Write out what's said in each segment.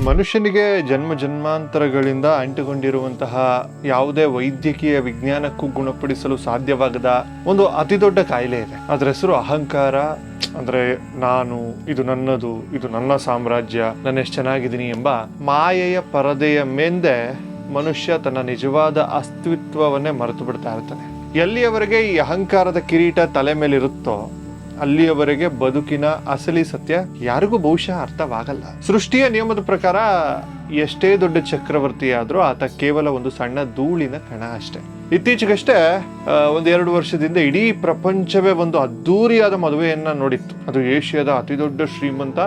ಮನುಷ್ಯನಿಗೆ ಜನ್ಮ ಜನ್ಮಾಂತರಗಳಿಂದ ಅಂಟಿಕೊಂಡಿರುವಂತಹ ಯಾವುದೇ ವೈದ್ಯಕೀಯ ವಿಜ್ಞಾನಕ್ಕೂ ಗುಣಪಡಿಸಲು ಸಾಧ್ಯವಾಗದ ಒಂದು ಅತಿ ದೊಡ್ಡ ಕಾಯಿಲೆ ಇದೆ. ಅದರ ಹೆಸರು ಅಹಂಕಾರ. ಅಂದ್ರೆ ನಾನು, ಇದು ನನ್ನದು, ಇದು ನನ್ನ ಸಾಮ್ರಾಜ್ಯ, ನಾನು ಎಷ್ಟು ಚೆನ್ನಾಗಿದ್ದೀನಿ ಎಂಬ ಮಾಯೆಯ ಪರದೆಯ ಮೇಂದೆ ಮನುಷ್ಯ ತನ್ನ ನಿಜವಾದ ಅಸ್ತಿತ್ವವನ್ನೇ ಮರೆತು ಬಿಡ್ತಾ ಇರ್ತಾನೆ. ಎಲ್ಲಿಯವರೆಗೆ ಈ ಅಹಂಕಾರದ ಕಿರೀಟ ತಲೆ ಮೇಲಿರುತ್ತೋ ಅಲ್ಲಿಯವರೆಗೆ ಬದುಕಿನ ಅಸಲಿ ಸತ್ಯ ಯಾರಿಗೂ ಬಹುಶಃ ಅರ್ಥವಾಗಲ್ಲ. ಸೃಷ್ಟಿಯ ನಿಯಮದ ಪ್ರಕಾರ ಎಷ್ಟೇ ದೊಡ್ಡ ಚಕ್ರವರ್ತಿ ಆದ್ರೂ ಆತ ಕೇವಲ ಒಂದು ಸಣ್ಣ ಧೂಳಿನ ಕಣ ಅಷ್ಟೇ. ಇತ್ತೀಚೆಗಷ್ಟೇ 1-2 ವರ್ಷದಿಂದ ಇಡೀ ಪ್ರಪಂಚವೇ ಒಂದು ಅದ್ದೂರಿಯಾದ ಮದುವೆಯನ್ನ ನೋಡಿತ್ತು. ಅದು ಏಷ್ಯಾದ ಅತಿ ದೊಡ್ಡ ಶ್ರೀಮಂತ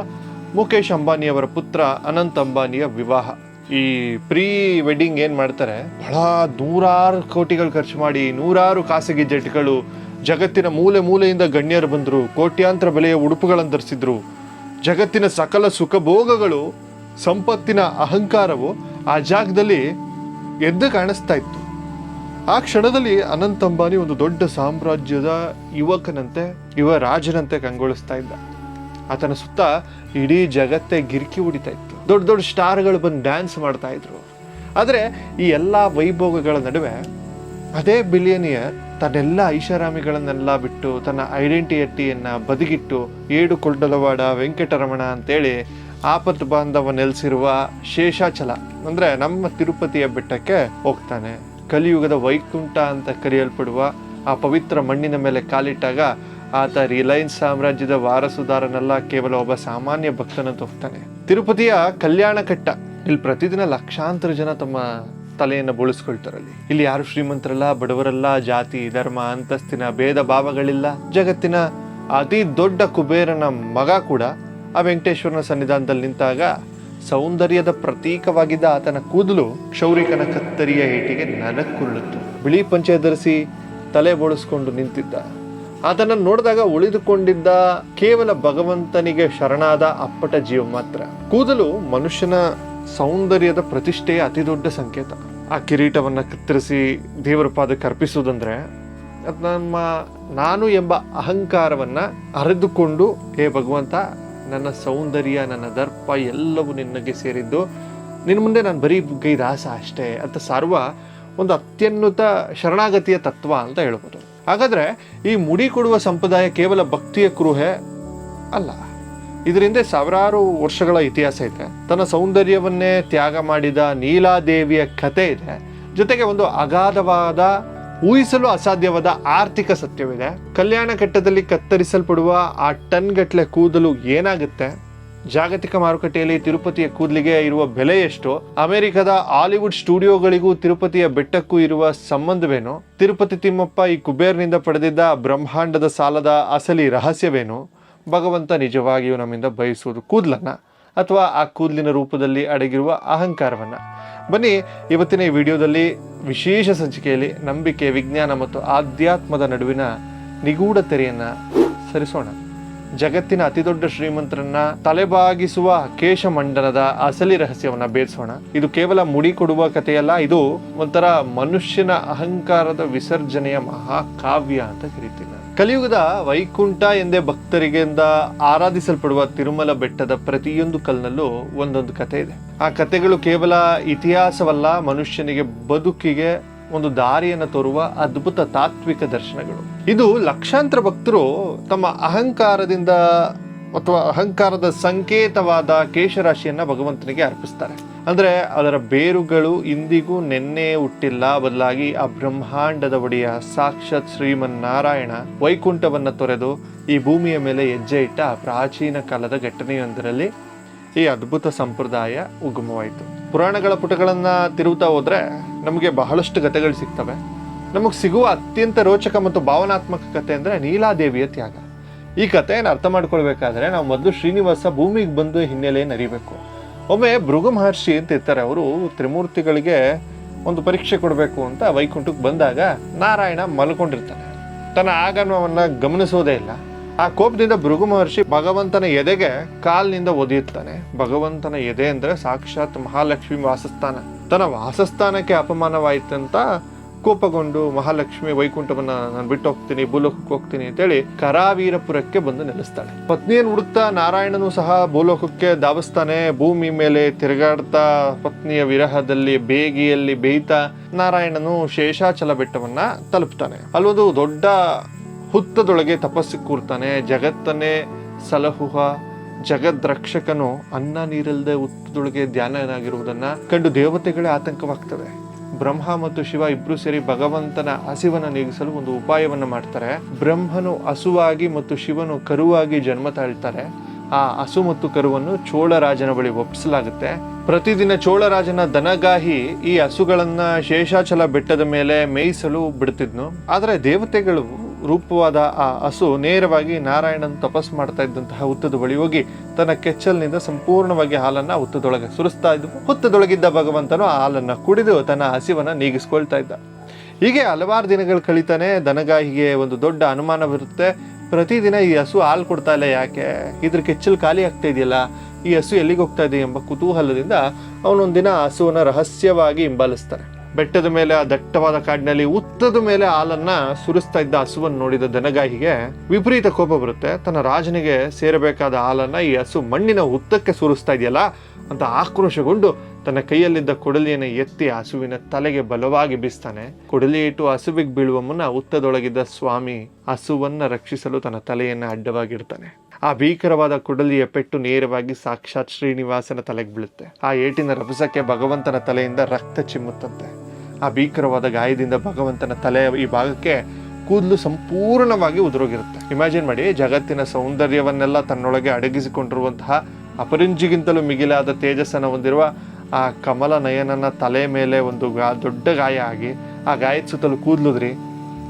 ಮುಖೇಶ್ ಅಂಬಾನಿಯವರ ಪುತ್ರ ಅನಂತ್ ಅಂಬಾನಿಯ ವಿವಾಹ. ಈ ಪ್ರೀ ವೆಡ್ಡಿಂಗ್ ಏನ್ ಮಾಡ್ತಾರೆ, ಬಹಳ 100 ಕೋಟಿಗಳು ಖರ್ಚು ಮಾಡಿ 100 ಖಾಸಗಿ ಜೆಟ್ಗಳು, ಜಗತ್ತಿನ ಮೂಲೆ ಮೂಲೆಯಿಂದ ಗಣ್ಯರು ಬಂದರು, ಕೋಟ್ಯಾಂತರ ಬೆಲೆಯ ಉಡುಪುಗಳನ್ನು ಧರಿಸಿದ್ರು. ಜಗತ್ತಿನ ಸಕಲ ಸುಖಭೋಗಗಳು, ಸಂಪತ್ತಿನ ಅಹಂಕಾರವು ಆ ಜಾಗದಲ್ಲಿ ಎದ್ದು ಕಾಣಿಸ್ತಾ ಇತ್ತು. ಆ ಕ್ಷಣದಲ್ಲಿ ಅನಂತ್ ಅಂಬಾನಿ ಒಂದು ದೊಡ್ಡ ಸಾಮ್ರಾಜ್ಯದ ಯುವಕನಂತೆ, ಯುವ ರಾಜನಂತೆ ಕಂಗೊಳಿಸ್ತಾ ಇದ್ದ. ಆತನ ಸುತ್ತ ಇಡೀ ಜಗತ್ತೇ ಗಿರ್ಕಿ ಹೊಡಿತಾ ಇತ್ತು. ದೊಡ್ಡ ದೊಡ್ಡ ಸ್ಟಾರ್ಗಳು ಬಂದು ಡ್ಯಾನ್ಸ್ ಮಾಡ್ತಾ ಇದ್ರು. ಆದರೆ ಈ ಎಲ್ಲ ವೈಭೋಗಗಳ ನಡುವೆ ಅದೇ ಬಿಲಿಯನಿಯರ್ ತನ್ನೆಲ್ಲ ಐಷಾರಾಮಿಗಳನ್ನೆಲ್ಲ ಬಿಟ್ಟು ತನ್ನ ಐಡೆಂಟಿಟಿಯನ್ನು ಬದಿಗಿಟ್ಟು ಏಡು ಕೊಳ್ಳವಾಡ ವೆಂಕಟರಮಣ ಅಂತೇಳಿ ಆಪತ್ ಬಾಂಧವ ನೆಲೆಸಿರುವ ಶೇಷಾಚಲ ಅಂದರೆ ನಮ್ಮ ತಿರುಪತಿಯ ಬೆಟ್ಟಕ್ಕೆ ಹೋಗ್ತಾನೆ. ಕಲಿಯುಗದ ವೈಕುಂಠ ಅಂತ ಕರೆಯಲ್ಪಡುವ ಆ ಪವಿತ್ರ ಮಣ್ಣಿನ ಮೇಲೆ ಕಾಲಿಟ್ಟಾಗ ಆತ ರಿಲಯನ್ಸ್ ಸಾಮ್ರಾಜ್ಯದ ವಾರಸುದಾರನೆಲ್ಲ ಕೇವಲ ಒಬ್ಬ ಸಾಮಾನ್ಯ ಭಕ್ತನಂತ ಹೋಗ್ತಾನೆ. ತಿರುಪತಿಯ ಕಲ್ಯಾಣ ಕಟ್ಟ, ಇಲ್ಲಿ ಪ್ರತಿದಿನ ಲಕ್ಷಾಂತರ ಜನ ತಮ್ಮ ತಲೆಯನ್ನು ಬೋಳಿಸ್ಕೊಳ್ತಾರಲ್ಲಿ. ಇಲ್ಲಿ ಯಾರು ಶ್ರೀಮಂತರಲ್ಲ, ಬಡವರಲ್ಲ, ಜಾತಿ ಧರ್ಮ ಅಂತಸ್ತಿನ ಭೇದ ಭಾವಗಳಿಲ್ಲ. ಜಗತ್ತಿನ ಅತಿ ದೊಡ್ಡ ಕುಬೇರನ ಮಗ ಕೂಡ ಆ ವೆಂಕಟೇಶ್ವರನ ಸನ್ನಿಧಾನದಲ್ಲಿ ನಿಂತಾಗ ಸೌಂದರ್ಯದ ಪ್ರತೀಕವಾಗಿದ್ದ ಆತನ ಕೂದಲು ಕ್ಷೌರಿಕನ ಕತ್ತರಿಯ ಏಟಿಗೆ ನರಕುರುಳಿತು. ಬಿಳಿ ಪಂಚೆ ಧರಿಸಿ ತಲೆ ಬೋಳಿಸ್ಕೊಂಡು ನಿಂತಿದ್ದ ಆತನನ್ನು ನೋಡಿದಾಗ ಉಳಿದುಕೊಂಡಿದ್ದ ಕೇವಲ ಭಗವಂತನಿಗೆ ಶರಣಾದ ಅಪ್ಪಟ ಜೀವ ಮಾತ್ರ. ಕೂದಲು ಮನುಷ್ಯನ ಸೌಂದರ್ಯದ ಪ್ರತಿಷ್ಠೆಯ ಅತಿ ದೊಡ್ಡ ಸಂಕೇತ. ಆ ಕಿರೀಟವನ್ನು ಕತ್ತರಿಸಿ ದೇವರ ಪಾದಕ್ಕೆ ಅರ್ಪಿಸುವುದಂದ್ರೆ ಅದು ನಮ್ಮ ನಾನು ಎಂಬ ಅಹಂಕಾರವನ್ನ ಅರಿದುಕೊಂಡು, ಹೇ ಭಗವಂತ, ನನ್ನ ಸೌಂದರ್ಯ, ನನ್ನ ದರ್ಪ ಎಲ್ಲವೂ ನಿನಗೆ ಸೇರಿದ್ದು, ನಿನ್ನ ಮುಂದೆ ನಾನು ಬರೀ ಗೈ ದಾಸ ಅಷ್ಟೇ ಅಂತ ಸಾರುವ ಒಂದು ಅತ್ಯುನ್ನತ ಶರಣಾಗತಿಯ ತತ್ವ ಅಂತ ಹೇಳ್ಬೋದು. ಹಾಗಾದ್ರೆ ಈ ಮುಡಿ ಕೊಡುವ ಸಂಪ್ರದಾಯ ಕೇವಲ ಭಕ್ತಿಯ ಕುರುಹೆ ಅಲ್ಲ. ಇದರಿಂದ ಸಾವಿರಾರು ವರ್ಷಗಳ ಇತಿಹಾಸ ಇದೆ. ತನ್ನ ಸೌಂದರ್ಯವನ್ನೇ ತ್ಯಾಗ ಮಾಡಿದ ನೀಲಾದೇವಿಯ ಕಥೆ ಇದೆ. ಜೊತೆಗೆ ಒಂದು ಅಗಾಧವಾದ, ಊಹಿಸಲು ಅಸಾಧ್ಯವಾದ ಆರ್ಥಿಕ ಸತ್ಯವಿದೆ. ಕಲ್ಯಾಣ ಕಟ್ಟದಲ್ಲಿ ಕತ್ತರಿಸಲ್ಪಡುವ ಆ ಟನ್ ಗಟ್ಟಲೆ ಕೂದಲು ಏನಾಗುತ್ತೆ? ಜಾಗತಿಕ ಮಾರುಕಟ್ಟೆಯಲ್ಲಿ ತಿರುಪತಿಯ ಕೂದಲಿಗೆ ಇರುವ ಬೆಲೆ ಎಷ್ಟು? ಅಮೆರಿಕದ ಹಾಲಿವುಡ್ ಸ್ಟುಡಿಯೋಗಳಿಗೂ ತಿರುಪತಿಯ ಬೆಟ್ಟಕ್ಕೂ ಇರುವ ಸಂಬಂಧವೇನು? ತಿರುಪತಿ ತಿಮ್ಮಪ್ಪ ಈ ಕುಬೇರ್ನಿಂದ ಪಡೆದಿದ್ದ ಬ್ರಹ್ಮಾಂಡದ ಸಾಲದ ಅಸಲಿ ರಹಸ್ಯವೇನು? ಭಗವಂತ ನಿಜವಾಗಿಯೂ ನಮ್ಮಿಂದ ಬಯಸುವುದು ಕೂದಲನ್ನ ಅಥವಾ ಆ ಕೂದಲಿನ ರೂಪದಲ್ಲಿ ಅಡಗಿರುವ ಅಹಂಕಾರವನ್ನ? ಬನ್ನಿ, ಇವತ್ತಿನ ಈ ವಿಡಿಯೋದಲ್ಲಿ ವಿಶೇಷ ಸಂಚಿಕೆಯಲ್ಲಿ ನಂಬಿಕೆ, ವಿಜ್ಞಾನ ಮತ್ತು ಆಧ್ಯಾತ್ಮದ ನಡುವಿನ ನಿಗೂಢ ತೆರೆಯನ್ನ ಸರಿಸೋಣ. ಜಗತ್ತಿನ ಅತಿದೊಡ್ಡ ಶ್ರೀಮಂತರನ್ನ ತಲೆಬಾಗಿಸುವ ಕೇಶಮಂಡನದ ಅಸಲಿ ರಹಸ್ಯವನ್ನ ಭೇದಿಸೋಣ. ಇದು ಕೇವಲ ಮುಡಿ ಕೊಡುವ ಕಥೆಯಲ್ಲ, ಇದು ಒಂಥರ ಮನುಷ್ಯನ ಅಹಂಕಾರದ ವಿಸರ್ಜನೆಯ ಮಹಾಕಾವ್ಯ ಅಂತ ಕರಿತೀನಿ. ಕಲಿಯುಗದ ವೈಕುಂಠ ಎಂದೇ ಭಕ್ತರಿಗೆಂದ ಆರಾಧಿಸಲ್ಪಡುವ ತಿರುಮಲ ಬೆಟ್ಟದ ಪ್ರತಿಯೊಂದು ಕಲ್ಲಿನಲ್ಲೂ ಒಂದೊಂದು ಕಥೆ ಇದೆ. ಆ ಕಥೆಗಳು ಕೇವಲ ಇತಿಹಾಸವಲ್ಲ, ಮನುಷ್ಯನಿಗೆ ಬದುಕಿಗೆ ಒಂದು ದಾರಿಯನ್ನು ತೋರುವ ಅದ್ಭುತ ತಾತ್ವಿಕ ದರ್ಶನಗಳು. ಇದು ಲಕ್ಷಾಂತರ ಭಕ್ತರು ತಮ್ಮ ಅಹಂಕಾರದಿಂದ ಅಥವಾ ಅಹಂಕಾರದ ಸಂಕೇತವಾದ ಕೇಶರಾಶಿಯನ್ನ ಭಗವಂತನಿಗೆ ಅರ್ಪಿಸ್ತಾರೆ. ಅಂದ್ರೆ ಅದರ ಬೇರುಗಳು ಇಂದಿಗೂ ನೆನ್ನೆ ಹುಟ್ಟಿಲ್ಲ, ಬದಲಾಗಿ ಆ ಬ್ರಹ್ಮಾಂಡದ ಒಡೆಯ ಸಾಕ್ಷಾತ್ ಶ್ರೀಮನ್ನಾರಾಯಣ ವೈಕುಂಠವನ್ನ ತೊರೆದು ಈ ಭೂಮಿಯ ಮೇಲೆ ಹೆಜ್ಜೆ ಇಟ್ಟ ಪ್ರಾಚೀನ ಕಾಲದ ಘಟನೆಯೊಂದರಲ್ಲಿ ಈ ಅದ್ಭುತ ಸಂಪ್ರದಾಯ ಉಗಮವಾಯಿತು. ಪುರಾಣಗಳ ಪುಟಗಳನ್ನ ತಿರುವುತ್ತಾ ಹೋದ್ರೆ ನಮಗೆ ಬಹಳಷ್ಟು ಕಥೆಗಳು ಸಿಗ್ತವೆ. ನಮಗೆ ಸಿಗುವ ಅತ್ಯಂತ ರೋಚಕ ಮತ್ತು ಭಾವನಾತ್ಮಕ ಕಥೆ ಅಂದ್ರೆ ನೀಲಾದೇವಿಯ ತ್ಯಾಗ. ಈ ಕಥೆಯನ್ನು ಅರ್ಥ ಮಾಡ್ಕೊಳ್ಬೇಕಾದ್ರೆ ನಾವು ಮೊದಲು ಶ್ರೀನಿವಾಸ ಭೂಮಿಗೆ ಬಂದು ಹಿನ್ನೆಲೆಯನ್ನು ಅರಿಬೇಕು. ಒಮ್ಮೆ ಭೃಗು ಮಹರ್ಷಿ ಅಂತ ಇರ್ತಾರೆ, ಅವರು ತ್ರಿಮೂರ್ತಿಗಳಿಗೆ ಒಂದು ಪರೀಕ್ಷೆ ಕೊಡಬೇಕು ಅಂತ ವೈಕುಂಠಕ್ಕೆ ಬಂದಾಗ ನಾರಾಯಣ ಮಲ್ಕೊಂಡಿರ್ತಾನೆ. ತನ್ನ ಆಗಮನವನ್ನ ಗಮನಿಸೋದೇ ಇಲ್ಲ. ಆ ಕೋಪದಿಂದ ಭೃಗು ಮಹರ್ಷಿ ಭಗವಂತನ ಎದೆಗೆ ಕಾಲಿನಿಂದ ಒದೆಯುತ್ತಾನೆ. ಭಗವಂತನ ಎದೆ ಅಂದ್ರೆ ಸಾಕ್ಷಾತ್ ಮಹಾಲಕ್ಷ್ಮಿ ವಾಸಸ್ಥಾನ. ತನ್ನ ವಾಸಸ್ಥಾನಕ್ಕೆ ಅಪಮಾನವಾಯಿತಂತ ಕೋಪಗೊಂಡು ಮಹಾಲಕ್ಷ್ಮಿ ವೈಕುಂಠವನ್ನ ನಾನು ಬಿಟ್ಟು ಹೋಗ್ತೀನಿ, ಭೂಲೋಕಕ್ಕೆ ಹೋಗ್ತೀನಿ ಅಂತೇಳಿ ಕರಾವೀರಪುರಕ್ಕೆ ಬಂದು ನೆಲೆಸ್ತಾಳೆ. ಪತ್ನಿಯನ್ನು ಹುಡುಕ್ತಾ ನಾರಾಯಣನು ಸಹ ಭೂಲೋಕಕ್ಕೆ ಧಾವಿಸ್ತಾನೆ. ಭೂಮಿ ಮೇಲೆ ತಿರುಗಾಡ್ತಾ ಪತ್ನಿಯ ವಿರಹದಲ್ಲಿ ಬೇಗಿಯಲ್ಲಿ ಬೇಯ್ತಾ ನಾರಾಯಣನು ಶೇಷಾಚಲ ಬೆಟ್ಟವನ್ನ ತಲುಪ್ತಾನೆ. ಅಲ್ಲೊಂದು ದೊಡ್ಡ ಹುತ್ತದೊಳಗೆ ತಪಸ್ಸಿಗೆ ಕೂರ್ತಾನೆ. ಜಗತ್ತನ್ನೇ ಸಲಹುವ ಜಗದ್ರಕ್ಷಕನು ಅನ್ನ ನೀರಿಲ್ಲದೆ ಹುತ್ತದೊಳಗೆ ಧ್ಯಾನನಾಗಿರುವುದನ್ನ ಕಂಡು ದೇವತೆಗಳೇ ಆತಂಕವಾಗ್ತವೆ. ಬ್ರಹ್ಮ ಮತ್ತು ಶಿವ ಇಬ್ರು ಸೇರಿ ಭಗವಂತನ ಹಸಿವನ್ನ ನೀಗಿಸಲು ಒಂದು ಉಪಾಯವನ್ನ ಮಾಡ್ತಾರೆ. ಬ್ರಹ್ಮನು ಹಸುವಾಗಿ ಮತ್ತು ಶಿವನು ಕರುವಾಗಿ ಜನ್ಮ ತಾಳ್ತಾರೆ. ಆ ಹಸು ಮತ್ತು ಕರುವನ್ನು ಚೋಳರಾಜನ ಬಳಿ ಒಪ್ಪಿಸಲಾಗುತ್ತೆ. ಪ್ರತಿದಿನ ಚೋಳರಾಜನ ದನಗಾಹಿ ಈ ಹಸುಗಳನ್ನ ಶೇಷಾಚಲ ಬೆಟ್ಟದ ಮೇಲೆ ಮೇಯಿಸಲು ಬಿಡ್ತಿದ್ನು. ಆದರೆ ದೇವತೆಗಳು ರೂಪವಾದ ಆ ಹಸು ನೇರವಾಗಿ ನಾರಾಯಣನ್ ತಪಸ್ ಮಾಡ್ತಾ ಇದ್ದಂತಹ ಹುತ್ತದ ಬಳಿ ಹೋಗಿ ತನ್ನ ಕೆಚ್ಚಲ್ನಿಂದ ಸಂಪೂರ್ಣವಾಗಿ ಹಾಲನ್ನ ಹುತ್ತದೊಳಗೆ ಸುರಿಸ್ತಾ ಇದ್ವು. ಹುತ್ತದೊಳಗಿದ್ದ ಭಗವಂತನು ಆ ಹಾಲನ್ನ ಕುಡಿದು ತನ್ನ ಹಸಿವನ್ನ ನೀಗಿಸ್ಕೊಳ್ತಾ ಇದ್ದ. ಹೀಗೆ ಹಲವಾರು ದಿನಗಳು ಕಳೀತಾನೆ. ದನಗಾಹಿಗೆ ಒಂದು ದೊಡ್ಡ ಅನುಮಾನ ಬರುತ್ತೆ. ಪ್ರತಿದಿನ ಈ ಹಸು ಹಾಲು ಕೊಡ್ತಾ ಇಲ್ಲ, ಯಾಕೆ ಇದ್ರ ಕೆಚ್ಚಲು ಖಾಲಿ ಆಗ್ತಾ ಇದೆಯಲ್ಲ, ಈ ಹಸು ಎಲ್ಲಿಗೆ ಹೋಗ್ತಾ ಇದೆ ಎಂಬ ಕುತೂಹಲದಿಂದ ಅವನೊಂದಿನ ಹಸುವನ್ನ ರಹಸ್ಯವಾಗಿ ಹಿಂಬಾಲಿಸ್ತಾನೆ. ಬೆಟ್ಟದ ಮೇಲೆ ಆ ದಟ್ಟವಾದ ಕಾಡಿನಲ್ಲಿ ಹುತ್ತದ ಮೇಲೆ ಹಾಲನ್ನ ಸುರಿಸ್ತಾ ಇದ್ದ ಹಸುವನ್ನು ನೋಡಿದ ದನಗಾಹಿಗೆ ವಿಪರೀತ ಕೋಪ ಬರುತ್ತೆ. ತನ್ನ ರಾಜನಿಗೆ ಸೇರಬೇಕಾದ ಹಾಲನ್ನ ಈ ಹಸು ಮಣ್ಣಿನ ಹುತ್ತಕ್ಕೆ ಸುರಿಸ್ತಾ ಇದೆಯಲ್ಲ ಅಂತ ಆಕ್ರೋಶಗೊಂಡು ತನ್ನ ಕೈಯಲ್ಲಿದ್ದ ಕೊಡಲಿಯನ್ನು ಎತ್ತಿ ಹಸುವಿನ ತಲೆಗೆ ಬಲವಾಗಿ ಬೀಸ್ತಾನೆ. ಕೊಡಲಿ ಇಟ್ಟು ಹಸುವಿಗೆ ಬೀಳುವ ಮುನ್ನ ಹುತ್ತದೊಳಗಿದ್ದ ಸ್ವಾಮಿ ಹಸುವನ್ನ ರಕ್ಷಿಸಲು ತನ್ನ ತಲೆಯನ್ನ ಅಡ್ಡವಾಗಿಡ್ತಾನೆ. ಆ ಭೀಕರವಾದ ಕೊಡಲಿಯ ಪೆಟ್ಟು ನೇರವಾಗಿ ಸಾಕ್ಷಾತ್ ಶ್ರೀನಿವಾಸನ ತಲೆಗೆ ಬೀಳುತ್ತೆ. ಆ ಏಟಿನ ರಭಸಕ್ಕೆ ಭಗವಂತನ ತಲೆಯಿಂದ ರಕ್ತ ಚಿಮ್ಮುತ್ತಂತೆ. ಆ ಭೀಕರವಾದ ಗಾಯದಿಂದ ಭಗವಂತನ ತಲೆಯ ಈ ಭಾಗಕ್ಕೆ ಕೂದಲು ಸಂಪೂರ್ಣವಾಗಿ ಉದುರೋಗಿರುತ್ತೆ. ಇಮ್ಯಾಜಿನ್ ಮಾಡಿ, ಜಗತ್ತಿನ ಸೌಂದರ್ಯವನ್ನೆಲ್ಲ ತನ್ನೊಳಗೆ ಅಡಗಿಸಿಕೊಂಡಿರುವಂತಹ ಅಪರಂಜಿಗಿಂತಲೂ ಮಿಗಿಲಾದ ತೇಜಸ್ಸನ್ನು ಹೊಂದಿರುವ ಆ ಕಮಲ ನಯನನ ತಲೆ ಮೇಲೆ ಒಂದು ದೊಡ್ಡ ಗಾಯ ಆಗಿ ಆ ಗಾಯದ ಸುತ್ತಲೂ ಕೂದಲುದ್ರಿ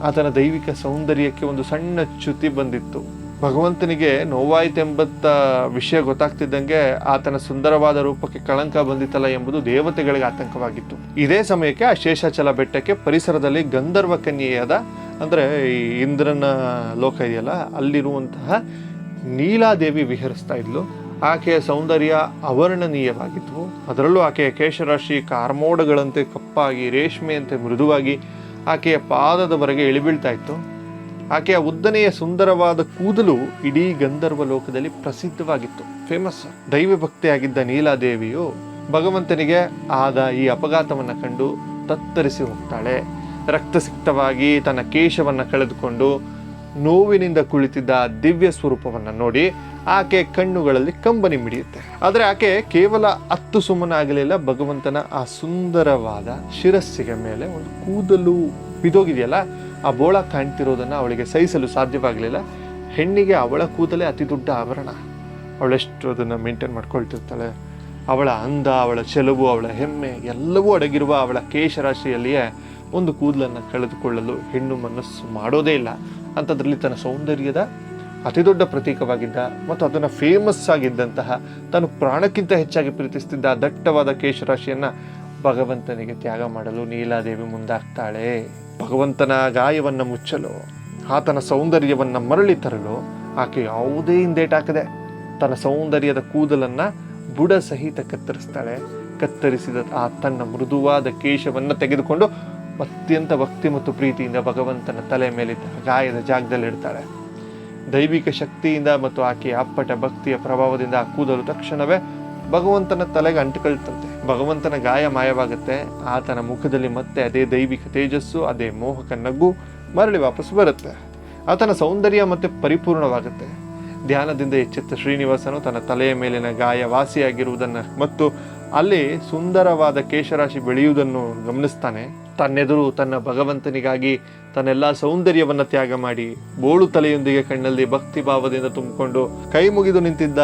ಆತನ ದೈವಿಕ ಸೌಂದರ್ಯಕ್ಕೆ ಒಂದು ಸಣ್ಣ ಚ್ಯುತಿ ಬಂದಿತ್ತು. ಭಗವಂತನಿಗೆ ನೋವಾಯ್ತೆಂಬತ್ತ ವಿಷಯ ಗೊತ್ತಾಗ್ತಿದ್ದಂಗೆ ಆತನ ಸುಂದರವಾದ ರೂಪಕ್ಕೆ ಕಳಂಕ ಬಂದಿತ್ತಲ್ಲ ಎಂಬುದು ದೇವತೆಗಳಿಗೆ ಆತಂಕವಾಗಿತ್ತು. ಇದೇ ಸಮಯಕ್ಕೆ ಆ ಶೇಷಾಚಲ ಬೆಟ್ಟಕ್ಕೆ ಪರಿಸರದಲ್ಲಿ ಗಂಧರ್ವ ಕನ್ಯೆಯಾದ, ಅಂದರೆ ಈ ಇಂದ್ರನ ಲೋಕ ಇದೆಯಲ್ಲ, ಅಲ್ಲಿರುವಂತಹ ನೀಲಾದೇವಿ ವಿಹರಿಸ್ತಾ ಇದ್ಲು. ಆಕೆಯ ಸೌಂದರ್ಯ ಅವರ್ಣನೀಯವಾಗಿದ್ವು. ಅದರಲ್ಲೂ ಆಕೆಯ ಕೇಶರಾಶಿ ಕಾರ್ಮೋಡಗಳಂತೆ ಕಪ್ಪಾಗಿ ರೇಷ್ಮೆಯಂತೆ ಮೃದುವಾಗಿ ಆಕೆಯ ಪಾದದವರೆಗೆ ಇಳಿಬೀಳ್ತಾ ಇತ್ತು. ಆಕೆಯ ಉದ್ದನೆಯ ಸುಂದರವಾದ ಕೂದಲು ಇಡೀ ಗಂಧರ್ವ ಲೋಕದಲ್ಲಿ ಪ್ರಸಿದ್ಧವಾಗಿತ್ತು, ಫೇಮಸ್. ದೈವ ಭಕ್ತಿಯಾಗಿದ್ದ ನೀಲಾದೇವಿಯು ಭಗವಂತನಿಗೆ ಆದ ಈ ಅಪಘಾತವನ್ನು ಕಂಡು ತತ್ತರಿಸಿ ಹೋಗ್ತಾಳೆ. ರಕ್ತಸಿಕ್ತವಾಗಿ ತನ್ನ ಕೇಶವನ್ನು ಕಳೆದುಕೊಂಡು ನೋವಿನಿಂದ ಕುಳಿತಿದ್ದ ದಿವ್ಯ ಸ್ವರೂಪವನ್ನು ನೋಡಿ ಆಕೆ ಕಣ್ಣುಗಳಲ್ಲಿ ಕಂಬನಿ ಮಿಡಿಯುತ್ತೆ. ಆದರೆ ಆಕೆ ಕೇವಲ ಹತ್ತು ಸುಮ್ಮನಾಗಲಿಲ್ಲ. ಭಗವಂತನ ಆ ಸುಂದರವಾದ ಶಿರಸ್ಸಿಗೆ ಮೇಲೆ ಒಂದು ಕೂದಲು ಬಿದೋಗಿದೆಯಲ್ಲ, ಆ ಬೋಳ ಕಾಣ್ತಿರೋದನ್ನು ಅವಳಿಗೆ ಸಹಿಸಲು ಸಾಧ್ಯವಾಗಲಿಲ್ಲ. ಹೆಣ್ಣಿಗೆ ಅವಳ ಕೂದಲೇ ಅತಿ ದೊಡ್ಡ ಆಭರಣ. ಅವಳೆಷ್ಟು ಅದನ್ನು ಮೇಂಟೈನ್ ಮಾಡ್ಕೊಳ್ತಿರ್ತಾಳೆ. ಅವಳ ಅಂದ, ಅವಳ ಚೆಲುವು, ಅವಳ ಹೆಮ್ಮೆ ಎಲ್ಲವೂ ಅಡಗಿರುವ ಅವಳ ಕೇಶರಾಶಿಯಲ್ಲಿಯೇ ಒಂದು ಕೂದಲನ್ನು ಕಳೆದುಕೊಳ್ಳಲು ಹೆಣ್ಣು ಮನಸ್ಸು ಮಾಡೋದೇ ಇಲ್ಲ. ಅಂಥದ್ರಲ್ಲಿ ತನ್ನ ಸೌಂದರ್ಯದ ಅತಿ ದೊಡ್ಡ ಪ್ರತೀಕವಾಗಿದ್ದ ಮತ್ತು ಅದನ್ನು ಫೇಮಸ್ ಆಗಿದ್ದಂತಹ ತಾನು ಪ್ರಾಣಕ್ಕಿಂತ ಹೆಚ್ಚಾಗಿ ಪ್ರೀತಿಸ್ತಿದ್ದ ದಟ್ಟವಾದ ಕೇಶರಾಶಿಯನ್ನು ಭಗವಂತನಿಗೆ ತ್ಯಾಗ ಮಾಡಲು ನೀಲಾದೇವಿ ಮುಂದಾಗ್ತಾಳೆ. ಭಗವಂತನ ಗಾಯವನ್ನು ಮುಚ್ಚಲು, ಆತನ ಸೌಂದರ್ಯವನ್ನು ಮರಳಿ ತರಲು ಆಕೆ ಯಾವುದೇ ಹಿಂದೇಟಾಕದೆ ತನ್ನ ಸೌಂದರ್ಯದ ಕೂದಲನ್ನು ಬುಡ ಸಹಿತ ಕತ್ತರಿಸ್ತಾಳೆ. ಕತ್ತರಿಸಿದ ಆ ತನ್ನ ಮೃದುವಾದ ಕೇಶವನ್ನು ತೆಗೆದುಕೊಂಡು ಅತ್ಯಂತ ಭಕ್ತಿ ಮತ್ತು ಪ್ರೀತಿಯಿಂದ ಭಗವಂತನ ತಲೆ ಮೇಲಿದ್ದ ಗಾಯದ ಜಾಗದಲ್ಲಿ ಇಡ್ತಾಳೆ. ದೈವಿಕ ಶಕ್ತಿಯಿಂದ ಮತ್ತು ಆಕೆಯ ಅಪ್ಪಟ ಭಕ್ತಿಯ ಪ್ರಭಾವದಿಂದ ಆ ಕೂದಲು ತಕ್ಷಣವೇ ಭಗವಂತನ ತಲೆಗೆ ಅಂಟಿಕೊಳ್ತಂತೆ. ಭಗವಂತನ ಗಾಯ ಮಾಯವಾಗುತ್ತೆ. ಆತನ ಮುಖದಲ್ಲಿ ಮತ್ತೆ ಅದೇ ದೈವಿಕ ತೇಜಸ್ಸು, ಅದೇ ಮೋಹಕ ನಗು ಮರಳಿ ವಾಪಸ್ ಬರುತ್ತೆ. ಆತನ ಸೌಂದರ್ಯ ಮತ್ತೆ ಪರಿಪೂರ್ಣವಾಗುತ್ತೆ. ಧ್ಯಾನದಿಂದ ಎಚ್ಚೆತ್ತ ಶ್ರೀನಿವಾಸನು ತನ್ನ ತಲೆಯ ಮೇಲಿನ ಗಾಯ ವಾಸಿಯಾಗಿರುವುದನ್ನು ಮತ್ತು ಅಲ್ಲಿ ಸುಂದರವಾದ ಕೇಶರಾಶಿ ಬೆಳೆಯುವುದನ್ನು ಗಮನಿಸ್ತಾನೆ. ತನ್ನೆದುರು ತನ್ನ ಭಗವಂತನಿಗಾಗಿ ತನ್ನೆಲ್ಲ ಸೌಂದರ್ಯವನ್ನು ತ್ಯಾಗ ಮಾಡಿ ಬೋಳು ತಲೆಯೊಂದಿಗೆ ಕಣ್ಣಲ್ಲಿ ಭಕ್ತಿ ಭಾವದಿಂದ ತುಂಬಿಕೊಂಡು ಕೈ ಮುಗಿದು ನಿಂತಿದ್ದ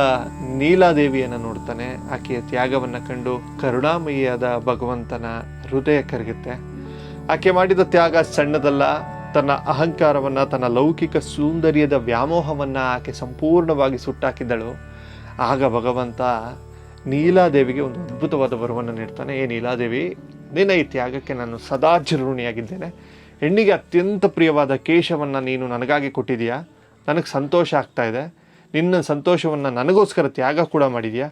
ನೀಲಾದೇವಿಯನ್ನು ನೋಡ್ತಾನೆ. ಆಕೆಯ ತ್ಯಾಗವನ್ನು ಕಂಡು ಕರುಣಾಮಯಿಯಾದ ಭಗವಂತನ ಹೃದಯ ಕರಗುತ್ತೆ. ಆಕೆ ಮಾಡಿದ ತ್ಯಾಗ ಸಣ್ಣದಲ್ಲ. ತನ್ನ ಅಹಂಕಾರವನ್ನು, ತನ್ನ ಲೌಕಿಕ ಸೌಂದರ್ಯದ ವ್ಯಾಮೋಹವನ್ನು ಆಕೆ ಸಂಪೂರ್ಣವಾಗಿ ಸುಟ್ಟಾಕಿದ್ದಳು. ಆಗ ಭಗವಂತ ನೀಲಾದೇವಿಗೆ ಒಂದು ಅದ್ಭುತವಾದ ವರವನ್ನು ನೀಡ್ತಾನೆ. ನೀಲಾದೇವಿ, ನಿನ್ನ ಈ ತ್ಯಾಗಕ್ಕೆ ನಾನು ಸದಾ ಚಿರಋಣಿಯಾಗಿದ್ದೇನೆ. ಹೆಣ್ಣಿಗೆ ಅತ್ಯಂತ ಪ್ರಿಯವಾದ ಕೇಶವನ್ನು ನೀನು ನನಗಾಗಿ ಕೊಟ್ಟಿದೆಯಾ, ನನಗೆ ಸಂತೋಷ ಆಗ್ತಾ ಇದೆ. ನಿನ್ನ ಸಂತೋಷವನ್ನು ನನಗೋಸ್ಕರ ತ್ಯಾಗ ಕೂಡ ಮಾಡಿದೆಯಾ.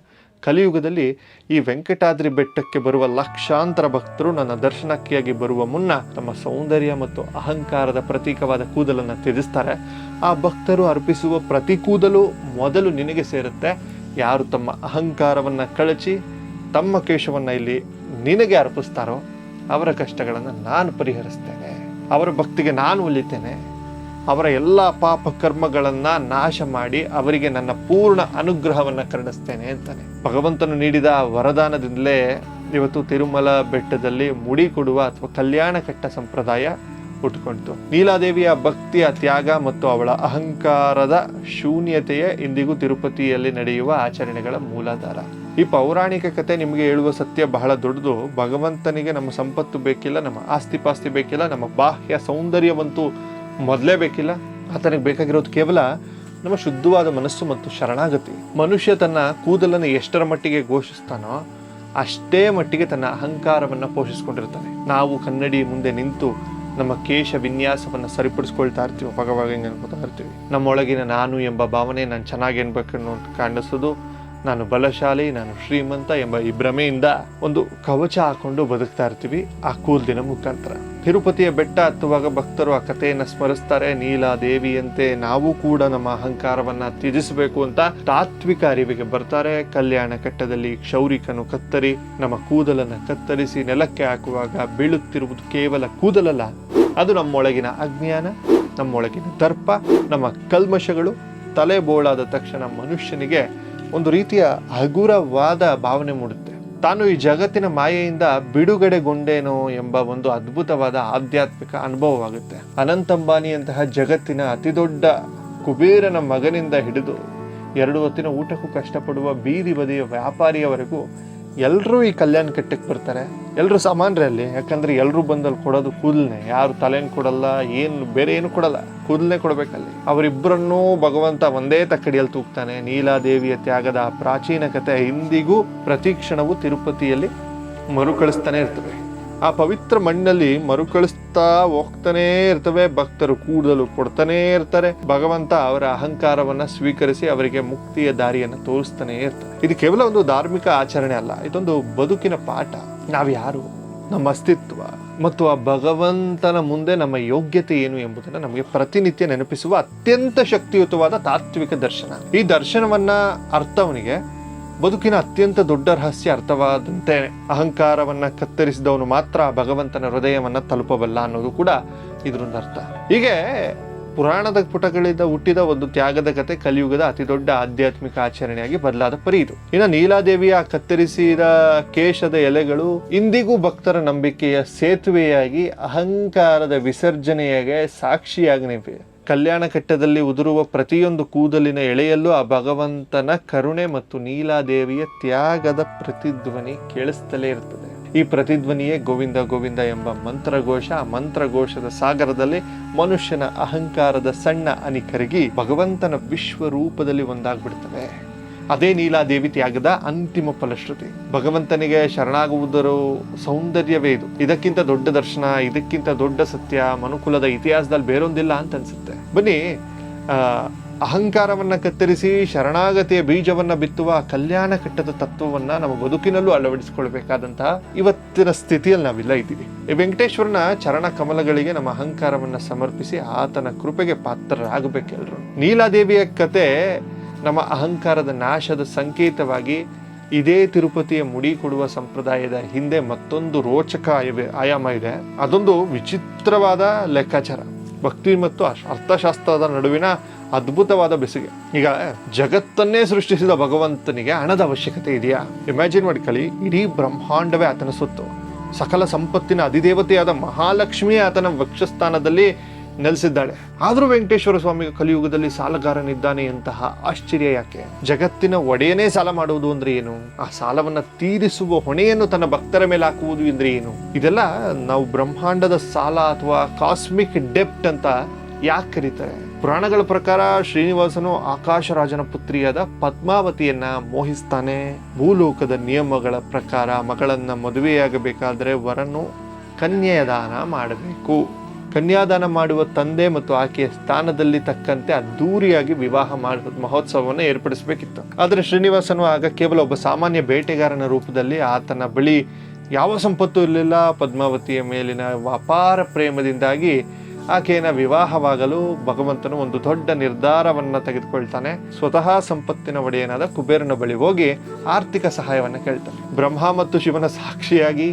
ಕಲಿಯುಗದಲ್ಲಿ ಈ ವೆಂಕಟಾದ್ರಿ ಬೆಟ್ಟಕ್ಕೆ ಬರುವ ಲಕ್ಷಾಂತರ ಭಕ್ತರು ನನ್ನ ದರ್ಶನಕ್ಕಾಗಿ ಬರುವ ಮುನ್ನ ತಮ್ಮ ಸೌಂದರ್ಯ ಮತ್ತು ಅಹಂಕಾರದ ಪ್ರತೀಕವಾದ ಕೂದಲನ್ನು ತ್ಯಜಿಸ್ತಾರೆ. ಆ ಭಕ್ತರು ಅರ್ಪಿಸುವ ಪ್ರತಿ ಕೂದಲು ಮೊದಲು ನಿನಗೆ ಸೇರುತ್ತೆ. ಯಾರು ತಮ್ಮ ಅಹಂಕಾರವನ್ನು ಕಳಚಿ ತಮ್ಮ ಕೇಶವನ್ನು ಇಲ್ಲಿ ನಿನಗೆ ಅರ್ಪಿಸ್ತಾರೋ ಅವರ ಕಷ್ಟಗಳನ್ನು ನಾನು ಪರಿಹರಿಸ್ತೇನೆ, ಅವರ ಭಕ್ತಿಗೆ ನಾನು ಒಲಿತೇನೆ, ಅವರ ಎಲ್ಲ ಪಾಪ ಕರ್ಮಗಳನ್ನ ನಾಶ ಮಾಡಿ ಅವರಿಗೆ ನನ್ನ ಪೂರ್ಣ ಅನುಗ್ರಹವನ್ನು ಕರುಣಿಸ್ತೇನೆ ಅಂತಾನೆ. ಭಗವಂತನು ನೀಡಿದ ವರದಾನದಿಂದಲೇ ಇವತ್ತು ತಿರುಮಲ ಬೆಟ್ಟದಲ್ಲಿ ಮುಡಿ ಕೊಡುವ ಅಥವಾ ಕಲ್ಯಾಣ ಕಟ್ಟ ಸಂಪ್ರದಾಯ ಹುಟ್ಟುಕೊಂಡಿತು. ನೀಲಾದೇವಿಯ ಭಕ್ತಿಯ ತ್ಯಾಗ ಮತ್ತು ಅವಳ ಅಹಂಕಾರದ ಶೂನ್ಯತೆಯೇ ಇಂದಿಗೂ ತಿರುಪತಿಯಲ್ಲಿ ನಡೆಯುವ ಆಚರಣೆಗಳ ಮೂಲಾಧಾರ. ಈ ಪೌರಾಣಿಕ ಕಥೆ ನಿಮಗೆ ಹೇಳುವ ಸತ್ಯ ಬಹಳ ದೊಡ್ಡದು. ಭಗವಂತನಿಗೆ ನಮ್ಮ ಸಂಪತ್ತು ಬೇಕಿಲ್ಲ, ನಮ್ಮ ಆಸ್ತಿ ಪಾಸ್ತಿ ಬೇಕಿಲ್ಲ, ನಮ್ಮ ಬಾಹ್ಯ ಸೌಂದರ್ಯವಂತೂ ಮೊದಲೇ ಬೇಕಿಲ್ಲ. ಆತನಿಗೆ ಬೇಕಾಗಿರೋದು ಕೇವಲ ನಮ್ಮ ಶುದ್ಧವಾದ ಮನಸ್ಸು ಮತ್ತು ಶರಣಾಗತಿ. ಮನುಷ್ಯ ತನ್ನ ಕೂದಲನ್ನು ಎಷ್ಟರ ಮಟ್ಟಿಗೆ ಘೋಷಿಸ್ತಾನೋ ಅಷ್ಟೇ ಮಟ್ಟಿಗೆ ತನ್ನ ಅಹಂಕಾರವನ್ನು ಪೋಷಿಸ್ಕೊಂಡಿರ್ತಾನೆ. ನಾವು ಕನ್ನಡಿ ಮುಂದೆ ನಿಂತು ನಮ್ಮ ಕೇಶ ವಿನ್ಯಾಸವನ್ನು ಸರಿಪಡಿಸ್ಕೊಳ್ತಾ ಇರ್ತೀವಿ, ಅವಾಗ ಹಿಂಗೆ ಅನ್ಕೋತಾ ಇರ್ತೀವಿ. ನಮ್ಮೊಳಗಿನ ನಾನು ಎಂಬ ಭಾವನೆ ನಾನು ಚೆನ್ನಾಗಿ ಅನ್ಬೇಕನ್ನು ಕಾಣಿಸೋದು, ನಾನು ಬಲಶಾಲಿ, ನಾನು ಶ್ರೀಮಂತ ಎಂಬ ಈ ಭ್ರಮೆಯಿಂದ ಒಂದು ಕವಚ ಹಾಕೊಂಡು ಬದುಕ್ತಾ ಇರ್ತೀವಿ ಆ ಕೂದಲಿನ ಮುಖಾಂತರ. ತಿರುಪತಿಯ ಬೆಟ್ಟ ಹತ್ತುವಾಗ ಭಕ್ತರು ಆ ಕಥೆಯನ್ನು ಸ್ಮರಿಸ್ತಾರೆ. ನೀಲಾದೇವಿಯಂತೆ ನಾವು ಕೂಡ ನಮ್ಮ ಅಹಂಕಾರವನ್ನ ತ್ಯಜಿಸಬೇಕು ಅಂತ ತಾತ್ವಿಕ ಅರಿವಿಗೆ ಬರ್ತಾರೆ. ಕಲ್ಯಾಣ ಕಟ್ಟದಲ್ಲಿ ಕ್ಷೌರಿಕನು ಕತ್ತರಿ ನಮ್ಮ ಕೂದಲನ್ನು ಕತ್ತರಿಸಿ ನೆಲಕ್ಕೆ ಹಾಕುವಾಗ ಬೀಳುತ್ತಿರುವುದು ಕೇವಲ ಕೂದಲಲ್ಲ, ಅದು ನಮ್ಮೊಳಗಿನ ಅಜ್ಞಾನ, ನಮ್ಮೊಳಗಿನ ದರ್ಪ, ನಮ್ಮ ಕಲ್ಮಶಗಳು. ತಲೆ ಬೋಳಾದ ತಕ್ಷಣ ಮನುಷ್ಯನಿಗೆ ಒಂದು ರೀತಿಯ ಹಗುರವಾದ ಭಾವನೆ ಮೂಡುತ್ತೆ. ತಾನು ಈ ಜಗತ್ತಿನ ಮಾಯೆಯಿಂದ ಬಿಡುಗಡೆಗೊಂಡೇನೋ ಎಂಬ ಒಂದು ಅದ್ಭುತವಾದ ಆಧ್ಯಾತ್ಮಿಕ ಅನುಭವವಾಗುತ್ತೆ. ಅನಂತ್ ಅಂಬಾನಿಯಂತಹ ಜಗತ್ತಿನ ಅತಿದೊಡ್ಡ ಕುಬೇರನ ಮಗನಿಂದ ಹಿಡಿದು 2 ಹೊತ್ತಿನ ಊಟಕ್ಕೂ ಕಷ್ಟಪಡುವ ಬೀದಿ ಬದಿಯ ವ್ಯಾಪಾರಿಯವರೆಗೂ ಎಲ್ಲರೂ ಈ ಕಲ್ಯಾಣ ಕಟ್ಟಕ್ಕೆ ಬರ್ತಾರೆ. ಎಲ್ಲರೂ ಸಾಮಾನ್ಯರೇ ಅಲ್ಲಿ, ಯಾಕಂದ್ರೆ ಎಲ್ಲರೂ ಬಂದಲ್ಲಿ ಕೊಡೋದು ಕೂದಲನ್ನೇ. ಯಾರು ತಲೆಯನ್ನು ಕೊಡಲ್ಲ, ಏನು ಬೇರೆ ಏನು ಕೊಡಲ್ಲ, ಕೂದಲನ್ನೇ ಕೊಡಬೇಕಲ್ಲಿ. ಅವರಿಬ್ಬರನ್ನೂ ಭಗವಂತ ಒಂದೇ ತಕ್ಕಡಿಯಲ್ಲಿ ತೂಗ್ತಾನೆ. ನೀಲಾದೇವಿಯ ತ್ಯಾಗದ ಪ್ರಾಚೀನ ಕಥೆ ಇಂದಿಗೂ ಪ್ರತಿ ಕ್ಷಣವೂ ತಿರುಪತಿಯಲ್ಲಿ ಮರುಕಳಿಸ್ತಾನೆ ಇರ್ತವೆ. ಆ ಪವಿತ್ರ ಮಣ್ಣಲ್ಲಿ ಮರುಕಳಿಸ್ತಾ ಹೋಗ್ತಾನೇ ಇರ್ತವೆ. ಭಕ್ತರು ಕೂದಲು ಕೊಡ್ತಾನೇ ಇರ್ತಾರೆ. ಭಗವಂತ ಅವರ ಅಹಂಕಾರವನ್ನ ಸ್ವೀಕರಿಸಿ ಅವರಿಗೆ ಮುಕ್ತಿಯ ದಾರಿಯನ್ನು ತೋರಿಸ್ತಾನೆ ಇರ್ತಾರೆ. ಇದು ಕೇವಲ ಒಂದು ಧಾರ್ಮಿಕ ಆಚರಣೆ ಅಲ್ಲ, ಇದೊಂದು ಬದುಕಿನ ಪಾಠ. ನಾವ್ಯಾರು, ನಮ್ಮ ಅಸ್ತಿತ್ವ ಮತ್ತು ಆ ಭಗವಂತನ ಮುಂದೆ ನಮ್ಮ ಯೋಗ್ಯತೆ ಏನು ಎಂಬುದನ್ನು ನಮಗೆ ಪ್ರತಿನಿತ್ಯ ನೆನಪಿಸುವ ಅತ್ಯಂತ ಶಕ್ತಿಯುತವಾದ ತಾತ್ವಿಕ ದರ್ಶನ. ಈ ದರ್ಶನವನ್ನ ಅರ್ಥವನಿಗೆ ಬದುಕಿನ ಅತ್ಯಂತ ದೊಡ್ಡ ರಹಸ್ಯ ಅರ್ಥವಾದಂತೆ ಅಹಂಕಾರವನ್ನ ಕತ್ತರಿಸಿದವನು ಮಾತ್ರ ಭಗವಂತನ ಹೃದಯವನ್ನ ತಲುಪಬಲ್ಲ ಅನ್ನೋದು ಕೂಡ ಇದರೊಂದು ಅರ್ಥ. ಹೀಗೆ ಪುರಾಣದ ಪುಟಗಳಿಂದ ಹುಟ್ಟಿದ ಒಂದು ತ್ಯಾಗದ ಕತೆ ಕಲಿಯುಗದ ಅತಿ ದೊಡ್ಡ ಆಧ್ಯಾತ್ಮಿಕ ಆಚರಣೆಯಾಗಿ ಬದಲಾದ ಪರಿ ಇದು. ಇನ್ನು ನೀಲಾದೇವಿಯ ಕತ್ತರಿಸಿದ ಕೇಶದ ಎಲೆಗಳು ಇಂದಿಗೂ ಭಕ್ತರ ನಂಬಿಕೆಯ ಸೇತುವೆಯಾಗಿ ಅಹಂಕಾರದ ವಿಸರ್ಜನೆಯಾಗಿ ಸಾಕ್ಷಿಯಾಗಿ ನಿಂತಿವೆ. ಕಲ್ಯಾಣ ಕಟ್ಟದಲ್ಲಿ ಉದುರುವ ಪ್ರತಿಯೊಂದು ಕೂದಲಿನ ಎಳೆಯಲ್ಲೂ ಆ ಭಗವಂತನ ಕರುಣೆ ಮತ್ತು ನೀಲಾದೇವಿಯ ತ್ಯಾಗದ ಪ್ರತಿಧ್ವನಿ ಕೇಳಿಸ್ತಲೇ ಇರ್ತದೆ. ಈ ಪ್ರತಿಧ್ವನಿಯೇ ಗೋವಿಂದ ಗೋವಿಂದ ಎಂಬ ಮಂತ್ರಘೋಷ. ಆ ಮಂತ್ರಘೋಷದ ಸಾಗರದಲ್ಲಿ ಮನುಷ್ಯನ ಅಹಂಕಾರದ ಸಣ್ಣ ಅನಿಕರಗಿ ಭಗವಂತನ ವಿಶ್ವರೂಪದಲ್ಲಿ ಒಂದಾಗ್ಬಿಡ್ತವೆ. ಅದೇ ನೀಲಾದೇವಿ ತ್ಯಾಗದ ಅಂತಿಮ ಫಲಶ್ರುತಿ. ಭಗವಂತನಿಗೆ ಶರಣಾಗುವುದರ ಸೌಂದರ್ಯವೇ ಇದು. ಇದಕ್ಕಿಂತ ದೊಡ್ಡ ದರ್ಶನ, ಇದಕ್ಕಿಂತ ದೊಡ್ಡ ಸತ್ಯ ಮನುಕುಲದ ಇತಿಹಾಸದಲ್ಲಿ ಬೇರೊಂದಿಲ್ಲ ಅಂತ ಅನ್ಸುತ್ತೆ. ಬನ್ನಿ, ಅಹಂಕಾರವನ್ನ ಕತ್ತರಿಸಿ ಶರಣಾಗತಿಯ ಬೀಜವನ್ನ ಬಿತ್ತುವ ಕಲ್ಯಾಣ ಕಟ್ಟದ ತತ್ವವನ್ನ ನಮ್ಮ ಬದುಕಿನಲ್ಲೂ ಅಳವಡಿಸಿಕೊಳ್ಬೇಕಾದಂತಹ ಇವತ್ತಿನ ಸ್ಥಿತಿಯಲ್ಲಿ ನಾವಿಲ್ಲ ಇದ್ದೀವಿ. ಈ ವೆಂಕಟೇಶ್ವರನ ಚರಣ ಕಮಲಗಳಿಗೆ ನಮ್ಮ ಅಹಂಕಾರವನ್ನ ಸಮರ್ಪಿಸಿ ಆತನ ಕೃಪೆಗೆ ಪಾತ್ರರಾಗಬೇಕೆಲ್ಲರೂ. ನೀಲಾದೇವಿಯ ಕತೆ ನಮ್ಮ ಅಹಂಕಾರದ ನಾಶದ ಸಂಕೇತವಾಗಿ ಇದೇ ತಿರುಪತಿಯ ಮುಡಿ ಕೊಡುವ ಸಂಪ್ರದಾಯದ ಹಿಂದೆ ಮತ್ತೊಂದು ರೋಚಕ ಆಯಾಮ ಇದೆ. ಅದೊಂದು ವಿಚಿತ್ರವಾದ ಲೆಕ್ಕಾಚಾರ. ಭಕ್ತಿ ಮತ್ತು ಅರ್ಥಶಾಸ್ತ್ರದ ನಡುವಿನ ಅದ್ಭುತವಾದ ಬೆಸುಗೆ. ಈಗ ಜಗತ್ತನ್ನೇ ಸೃಷ್ಟಿಸಿದ ಭಗವಂತನಿಗೆ ಹಣದ ಅವಶ್ಯಕತೆ ಇದೆಯಾ? ಇಮ್ಯಾಜಿನ್ ಮಾಡ್ಕೊಳ್ಳಿ, ಇಡೀ ಬ್ರಹ್ಮಾಂಡವೇ ಆತನ ಸೊತ್ತು. ಸಕಲ ಸಂಪತ್ತಿನ ಅಧಿದೇವತೆಯಾದ ಮಹಾಲಕ್ಷ್ಮಿ ಆತನ ವಕ್ಷಸ್ಥಾನದಲ್ಲಿ ನೆಲೆಸಿದ್ದಾಳೆ. ಆದರೂ ವೆಂಕಟೇಶ್ವರ ಸ್ವಾಮಿ ಕಲಿಯುಗದಲ್ಲಿ ಸಾಲಗಾರನಿದ್ದಾನೆ ಅಂತಹ ಆಶ್ಚರ್ಯ ಯಾಕೆ? ಜಗತ್ತಿನ ಒಡೆಯನೇ ಸಾಲ ಮಾಡುವುದು ಅಂದ್ರೆ ಏನು? ಆ ಸಾಲವನ್ನ ತೀರಿಸುವ ಹೊಣೆಯನ್ನು ತನ್ನ ಭಕ್ತರ ಮೇಲೆ ಹಾಕುವುದು ಅಂದ್ರೆ ಏನು? ಇದೆಲ್ಲ ನಾವು ಬ್ರಹ್ಮಾಂಡದ ಸಾಲ ಅಥವಾ ಕಾಸ್ಮಿಕ್ ಡೆಪ್ಟ್ ಅಂತ ಯಾಕೆ ಕರೀತಾರೆ? ಪುರಾಣಗಳ ಪ್ರಕಾರ ಶ್ರೀನಿವಾಸನು ಆಕಾಶರಾಜನ ಪುತ್ರಿಯಾದ ಪದ್ಮಾವತಿಯನ್ನ ಮೋಹಿಸ್ತಾನೆ. ಭೂಲೋಕದ ನಿಯಮಗಳ ಪ್ರಕಾರ ಮಗಳನ್ನ ಮದುವೆಯಾಗಬೇಕಾದ್ರೆ ವರನ್ನು ಕನ್ಯೆಯ ದಾನ ಮಾಡಬೇಕು. ಕನ್ಯಾದಾನ ಮಾಡುವ ತಂದೆ ಮತ್ತು ಆಕೆಯ ಸ್ಥಾನದಲ್ಲಿ ತಕ್ಕಂತೆ ಅದ್ದೂರಿಯಾಗಿ ವಿವಾಹ ಮಹೋತ್ಸವವನ್ನು ಏರ್ಪಡಿಸಬೇಕಿತ್ತು. ಆದರೆ ಶ್ರೀನಿವಾಸನು ಆಗ ಕೇವಲ ಒಬ್ಬ ಸಾಮಾನ್ಯ ಬೇಟೆಗಾರನ ರೂಪದಲ್ಲಿ, ಆತನ ಬಳಿ ಯಾವ ಸಂಪತ್ತು ಇರಲಿಲ್ಲ. ಪದ್ಮಾವತಿಯ ಮೇಲಿನ ಅಪಾರ ಪ್ರೇಮದಿಂದಾಗಿ ಆಕೆಯನ್ನು ವಿವಾಹವಾಗಲು ಭಗವಂತನು ಒಂದು ದೊಡ್ಡ ನಿರ್ಧಾರವನ್ನು ತೆಗೆದುಕೊಳ್ತಾನೆ. ಸ್ವತಃ ಸಂಪತ್ತಿನ ಒಡೆಯನಾದ ಕುಬೇರನ ಬಳಿ ಹೋಗಿ ಆರ್ಥಿಕ ಸಹಾಯವನ್ನು ಕೇಳ್ತಾನೆ. ಬ್ರಹ್ಮ ಮತ್ತು ಶಿವನ ಸಾಕ್ಷಿಯಾಗಿ